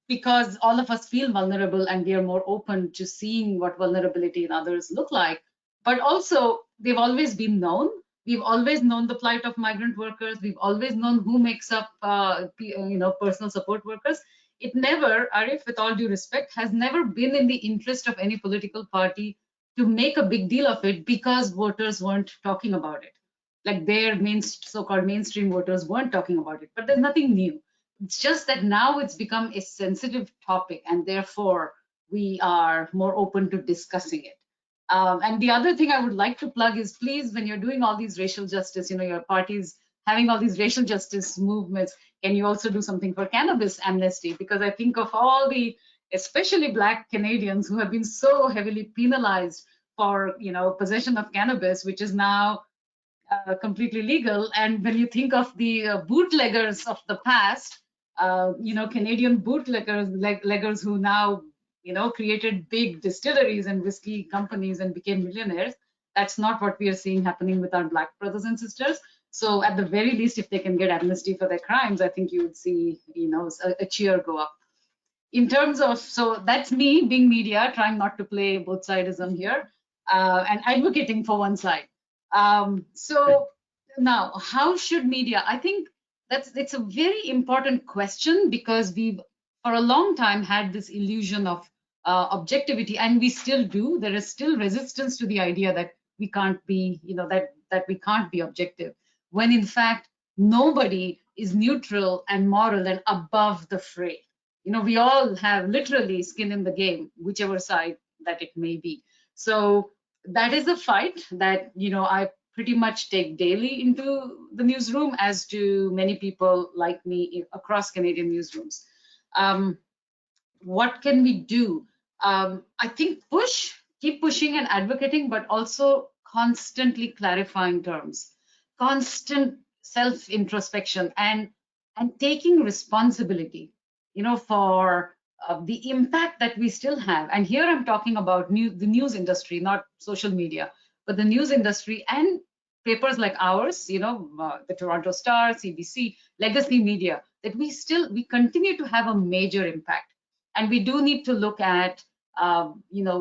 [SPEAKER 3] because all of us feel vulnerable and we are more open to seeing what vulnerability in others look like. But also, they've always been known. We've always known the plight of migrant workers. We've always known who makes up, personal support workers. It never, Arif, with all due respect, has never been in the interest of any political party to make a big deal of it because voters weren't talking about it. Like their so-called mainstream voters weren't talking about it, but there's nothing new. It's just that now it's become a sensitive topic and therefore we are more open to discussing it. And the other thing I would like to plug is please, when you're doing all these racial justice, your party's having all these racial justice movements, can you also do something for cannabis amnesty? Because I think of all the, especially Black Canadians who have been so heavily penalized for, possession of cannabis, which is now completely legal. And when you think of the bootleggers of the past, Canadian bootleggers who now, created big distilleries and whiskey companies and became millionaires, that's not what we are seeing happening with our Black brothers and sisters. So at the very least, if they can get amnesty for their crimes, I think you would see, a cheer go up. In terms of, so that's me being media, trying not to play both sidism here, and advocating for one side. So now, how should media? I think it's a very important question because we've, for a long time, had this illusion of objectivity, and we still do. There is still resistance to the idea that we can't be, that we can't be objective, when in fact nobody is neutral and moral and above the fray. We all have literally skin in the game, whichever side that it may be. So that is a fight that I pretty much take daily into the newsroom, as do many people like me across Canadian newsrooms. What can we do? I think keep pushing and advocating, but also constantly clarifying terms, constant self-introspection, and taking responsibility, for the impact that we still have. And here I'm talking about the news industry, not social media, but the news industry and papers like ours, the Toronto Star, CBC, legacy media, that we continue to have a major impact. And we do need to look at,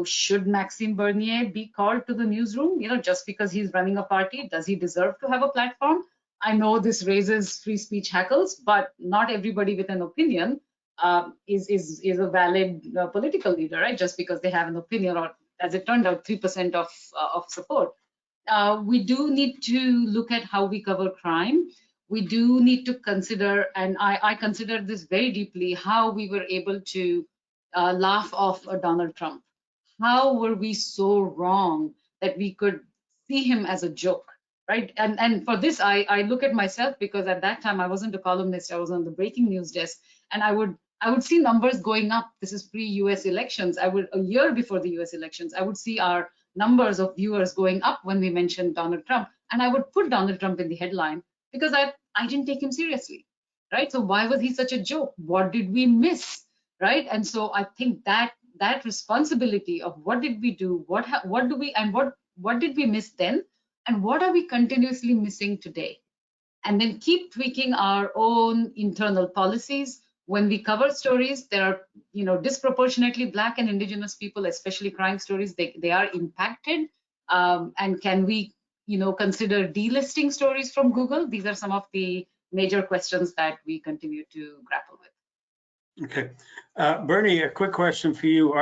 [SPEAKER 3] should Maxime Bernier be called to the newsroom? Just because he's running a party, does he deserve to have a platform? I know this raises free speech hackles, but not everybody with an opinion is a valid political leader, right? Just because they have an opinion, or as it turned out, 3% of support. We do need to look at how we cover crime. We do need to consider, and I consider this very deeply, how we were able to laugh off Donald Trump. How were we so wrong that we could see him as a joke, right? And for this, I look at myself, because at that time I wasn't a columnist, I was on the breaking news desk, and I would see numbers going up. This is pre-US elections. A year before the US elections, I would see our numbers of viewers going up when we mentioned Donald Trump, and I would put Donald Trump in the headline, because I didn't take him seriously, right? So why was he such a joke? What did we miss, right? And so I think that responsibility of what did we do, what do we, and what did we miss then, and what are we continuously missing today? And then keep tweaking our own internal policies. When we cover stories, there are disproportionately Black and Indigenous people, especially crime stories, they are impacted. And can we consider delisting stories from Google? These are some of the major questions that we continue to grapple with.
[SPEAKER 2] Okay. Bernie, a quick question for you.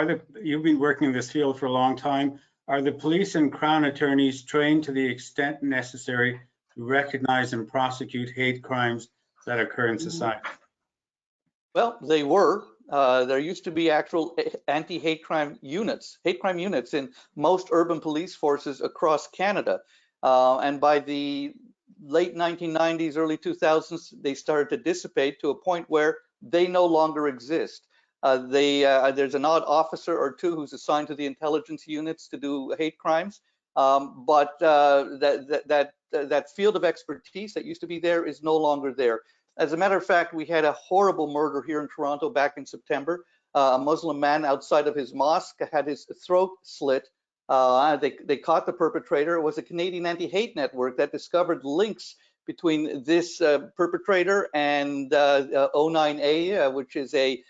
[SPEAKER 2] You've been working in this field for a long time. Are the police and Crown attorneys trained to the extent necessary to recognize and prosecute hate crimes that occur in society?
[SPEAKER 5] Well, they were. There used to be actual anti-hate crime units, in most urban police forces across Canada. And by the late 1990s, early 2000s, they started to dissipate to a point where they no longer exist. There's an odd officer or two who's assigned to the intelligence units to do hate crimes, but that field of expertise that used to be there is no longer there. As a matter of fact, we had a horrible murder here in Toronto back in September. A Muslim man outside of his mosque had his throat slit. They caught the perpetrator. It was a Canadian anti-hate network that discovered links between this perpetrator and O9A, which is a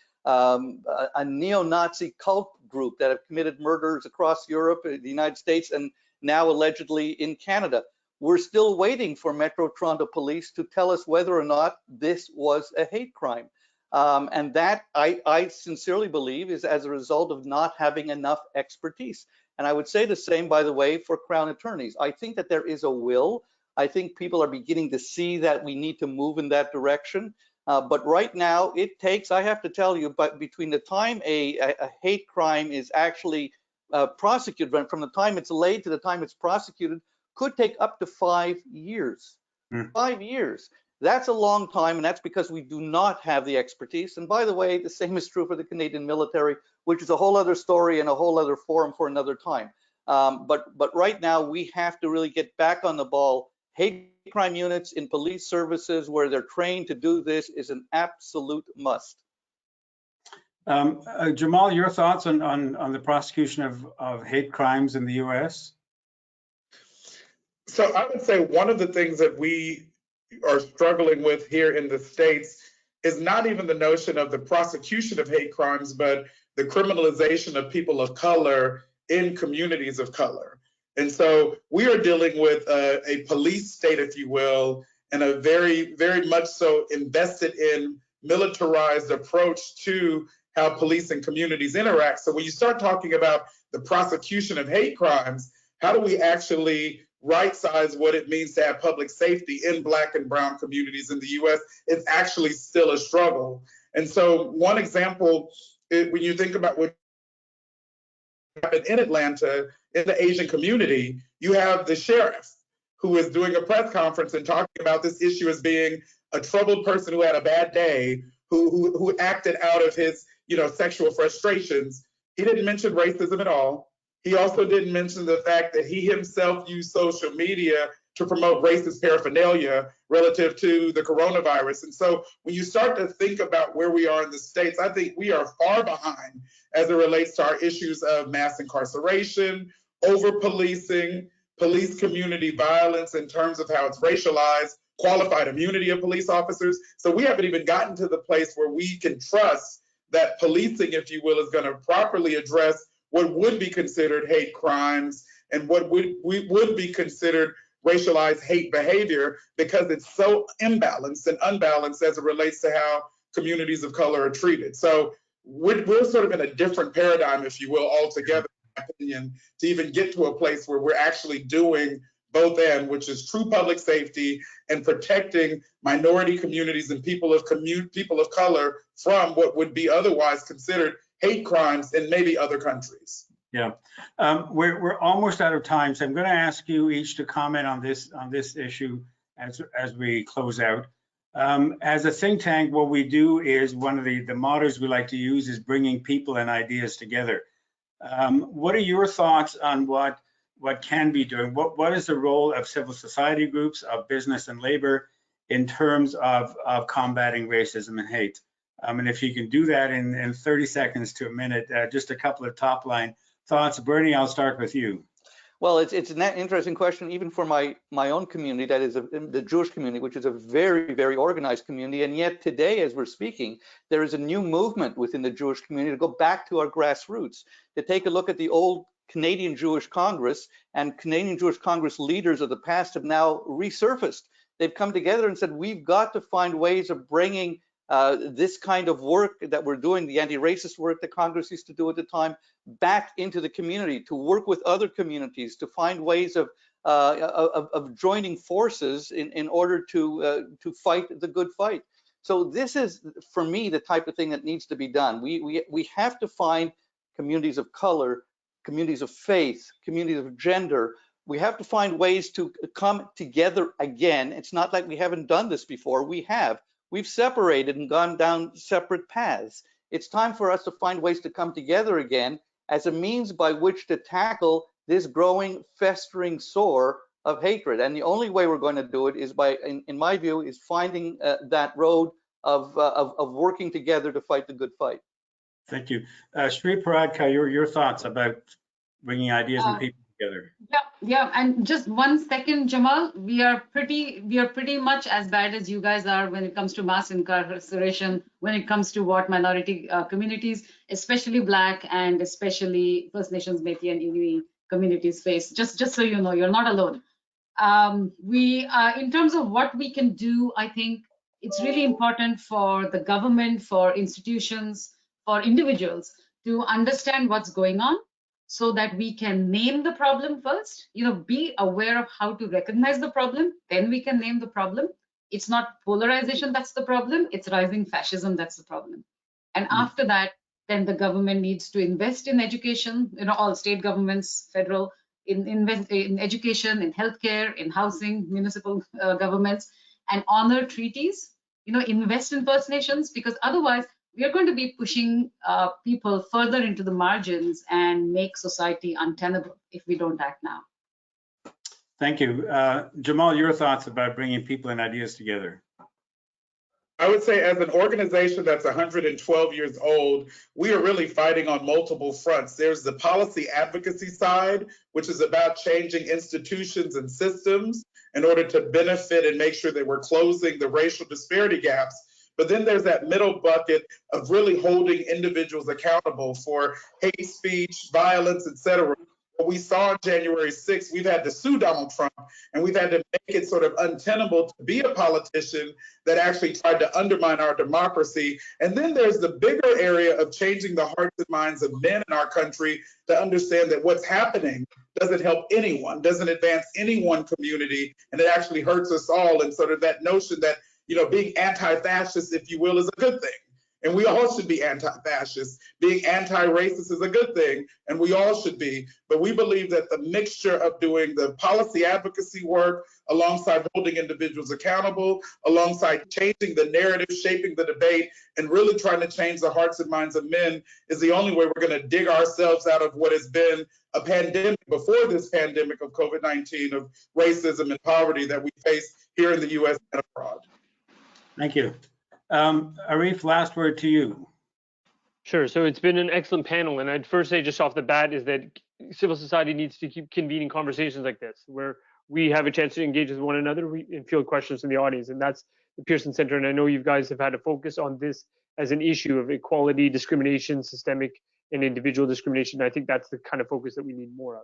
[SPEAKER 5] neo-Nazi cult group that have committed murders across Europe, the United States, and now allegedly in Canada. We're still waiting for Metro Toronto Police to tell us whether or not this was a hate crime. And that, I sincerely believe, is as a result of not having enough expertise. And I would say the same, by the way, for Crown attorneys. I think that there is a will. I think people are beginning to see that we need to move in that direction. But right now, it takes, I have to tell you, but between the time a hate crime is actually prosecuted, from the time it's laid to the time it's prosecuted, could take up to 5 years. 5 years. That's a long time, and that's because we do not have the expertise. And by the way, the same is true for the Canadian military, which is a whole other story and a whole other forum for another time. But right now, we have to really get back on the ball. Hate crime units in police services where they're trained to do this is an absolute must.
[SPEAKER 2] Jamal, your thoughts on the prosecution of hate crimes in the US?
[SPEAKER 4] So I would say one of the things that we are struggling with here in the States is not even the notion of the prosecution of hate crimes, but the criminalization of people of color in communities of color. And so we are dealing with a police state, if you will, and a very, very much so invested in militarized approach to how police and communities interact. So when you start talking about the prosecution of hate crimes, how do we actually right-size what it means to have public safety in Black and brown communities in the US? It's actually still a struggle. And so one example, when you think about what happened in Atlanta, in the Asian community, you have the sheriff who is doing a press conference and talking about this issue as being a troubled person who had a bad day, who acted out of his, sexual frustrations. He didn't mention racism at all. He also didn't mention the fact that he himself used social media to promote racist paraphernalia relative to the coronavirus. And so when you start to think about where we are in the States, I think we are far behind as it relates to our issues of mass incarceration, over-policing, police community violence in terms of how it's racialized, qualified immunity of police officers. So we haven't even gotten to the place where we can trust that policing, if you will, is going to properly address what would be considered hate crimes and what would be considered racialized hate behavior, because it's so imbalanced and unbalanced as it relates to how communities of color are treated. So we're sort of in a different paradigm, if you will, altogether, in my opinion, to even get to a place where we're actually doing both end, which is true public safety and protecting minority communities and people of color from what would be otherwise considered hate crimes in maybe other countries.
[SPEAKER 2] Yeah, we're almost out of time, so I'm going to ask you each to comment on this issue as we close out. As a think tank, what we do is one of the mottos we like to use is bringing people and ideas together. What are your thoughts on what can be doing? What is the role of civil society groups, of business and labor in terms of combating racism and hate? And if you can do that in 30 seconds to a minute, just a couple of top line thoughts. Bernie, I'll start with you.
[SPEAKER 5] Well, it's an interesting question, even for my own community, that is the Jewish community, which is a very, very organized community. And yet today, as we're speaking, there is a new movement within the Jewish community to go back to our grassroots, to take a look at the old Canadian Jewish Congress, and Canadian Jewish Congress leaders of the past have now resurfaced. They've come together and said, we've got to find ways of bringing this kind of work that we're doing, the anti-racist work that Congress used to do at the time, back into the community, to work with other communities, to find ways of joining forces in order to fight the good fight. So this is, for me, the type of thing that needs to be done. We have to find communities of color, communities of faith, communities of gender. We have to find ways to come together again. It's not like we haven't done this before. We have. We've separated and gone down separate paths. It's time for us to find ways to come together again as a means by which to tackle this growing, festering sore of hatred. And the only way we're going to do it is by, in my view, is finding that road of working together to fight the good fight.
[SPEAKER 2] Thank you. Shri Paradka, your thoughts about bringing ideas and people together.
[SPEAKER 3] Yeah, and just 1 second, Jamal, we are pretty much as bad as you guys are when it comes to mass incarceration, when it comes to what minority communities, especially Black and especially First Nations, Métis and Inuit communities face. Just so you know, you're not alone. In terms of what we can do, I think it's really important for the government, for institutions, for individuals to understand what's going on, so that we can name the problem first, be aware of how to recognize the problem, then we can name the problem. It's not polarization that's the problem, it's rising fascism that's the problem. And after that, then the government needs to invest in education, all state governments, federal, invest in education, in healthcare, in housing, municipal governments, and honor treaties, invest in First Nations, because otherwise, we are going to be pushing people further into the margins and make society untenable if we don't act now.
[SPEAKER 2] Thank you. Jamal, your thoughts about bringing people and ideas together.
[SPEAKER 4] I would say, as an organization that's 112 years old, we are really fighting on multiple fronts. There's the policy advocacy side, which is about changing institutions and systems in order to benefit and make sure that we're closing the racial disparity gaps. But then there's that middle bucket of really holding individuals accountable for hate speech, violence, et cetera. What we saw on January 6th, we've had to sue Donald Trump And we've had to make it sort of untenable to be a politician that actually tried to undermine our democracy. And then there's the bigger area of changing the hearts and minds of men in our country to understand that what's happening doesn't help anyone, doesn't advance any one community, and it actually hurts us all. And sort of that notion that, you know, being anti-fascist, if you will, is a good thing. And we all should be anti-fascist. Being anti-racist is a good thing, and we all should be. But we believe that the mixture of doing the policy advocacy work alongside holding individuals accountable, alongside changing the narrative, shaping the debate, and really trying to change the hearts and minds of men is the only way we're going to dig ourselves out of what has been a pandemic before this pandemic of COVID-19, of racism and poverty that we face here in the US and abroad.
[SPEAKER 2] Thank you. Arif, last word to you.
[SPEAKER 6] Sure. So it's been an excellent panel. And I'd first say just off the bat is that civil society needs to keep convening conversations like this, where we have a chance to engage with one another and field questions from the audience. And that's the Pearson Center. And I know you guys have had a focus on this as an issue of equality, discrimination, systemic and individual discrimination. I think that's the kind of focus that we need more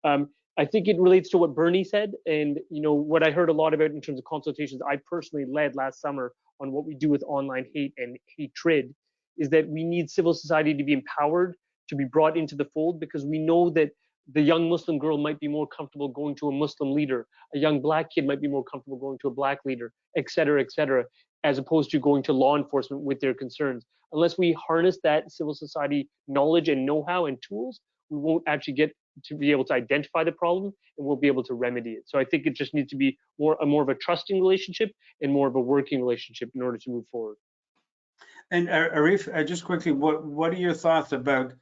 [SPEAKER 6] of. I think it relates to what Bernie said, and you know what I heard a lot about in terms of consultations I personally led last summer on what we do with online hate and hatred, is that we need civil society to be empowered, to be brought into the fold, because we know that the young Muslim girl might be more comfortable going to a Muslim leader, a young black kid might be more comfortable going to a black leader, et cetera, as opposed to going to law enforcement with their concerns. Unless we harness that civil society knowledge and know-how and tools, we won't actually get to be able to identify the problem, and we'll be able to remedy it. So I think it just needs to be more of a trusting relationship and more of a working relationship in order to move forward.
[SPEAKER 2] And Arif, just quickly, what are your thoughts about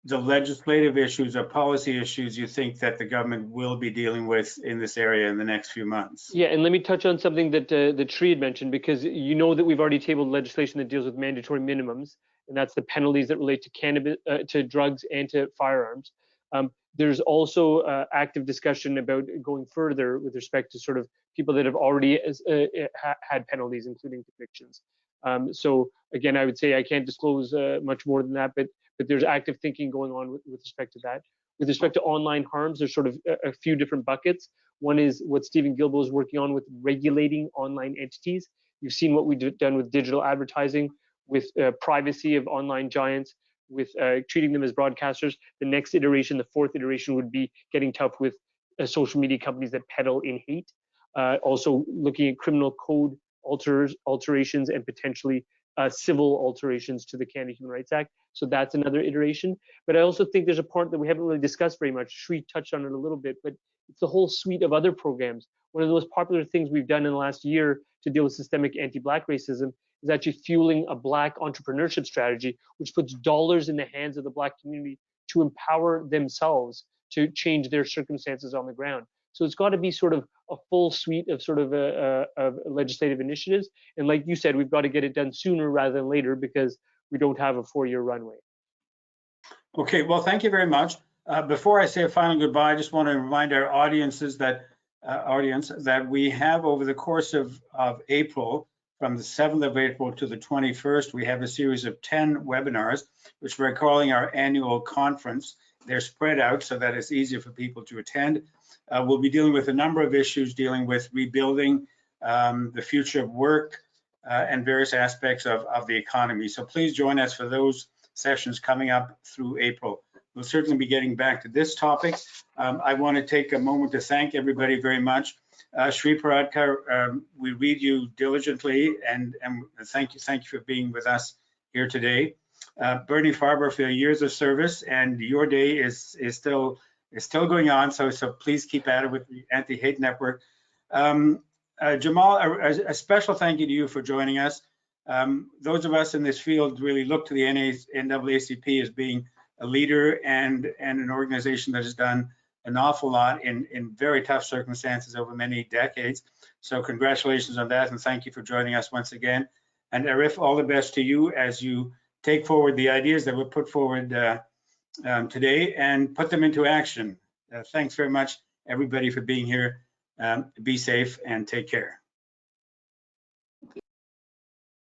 [SPEAKER 2] the legislative issues or policy issues you think that the government will be dealing with in this area in the next few months?
[SPEAKER 6] Yeah, and let me touch on something that that Sri had mentioned, because you know that we've already tabled legislation that deals with mandatory minimums, and that's the penalties that relate to cannabis, to drugs, and to firearms. There's also active discussion about going further with respect to sort of people that have already had penalties, including convictions. So again, I would say I can't disclose much more than that, but there's active thinking going on with respect to that. With respect to online harms, there's sort of a few different buckets. One is what Stephen Gilbo is working on with regulating online entities. You've seen what we've done with digital advertising, with privacy of online giants, with treating them as broadcasters. The next iteration, the fourth iteration, would be getting tough with social media companies that peddle in hate. Also looking at criminal code alterations and potentially civil alterations to the Canada Human Rights Act. So that's another iteration. But I also think there's a part that we haven't really discussed very much. Sri touched on it a little bit, but it's the whole suite of other programs. One of the most popular things we've done in the last year to deal with systemic anti-Black racism is actually fueling a Black entrepreneurship strategy, which puts dollars in the hands of the Black community to empower themselves to change their circumstances on the ground. So it's got to be sort of a full suite of sort of legislative initiatives. And like you said, we've got to get it done sooner rather than later, because we don't have a 4-year runway.
[SPEAKER 2] Okay, well, thank you very much. Before I say a final goodbye, I just want to remind our audiences that we have, over the course of April, from the 7th of April to the 21st, we have a series of 10 webinars, which we're calling our annual conference. They're spread out so that it's easier for people to attend. We'll be dealing with a number of issues dealing with rebuilding, the future of work, and various aspects of the economy. So please join us for those sessions coming up through April. We'll certainly be getting back to this topic. I want to take a moment to thank everybody very much. Sri Paradkar, we read you diligently, and thank you for being with us here today. Bernie Farber, for your years of service, and your day is still going on, so please keep at it with the Anti-Hate Network. Jamal, a special thank you to you for joining us. Those of us in this field really look to the NAACP as being a leader and an organization that has done an awful lot in very tough circumstances over many decades. So congratulations on that, and thank you for joining us once again. And Arif, all the best to you as you take forward the ideas that were put forward today and put them into action. Thanks very much, everybody, for being here. Be safe and take care.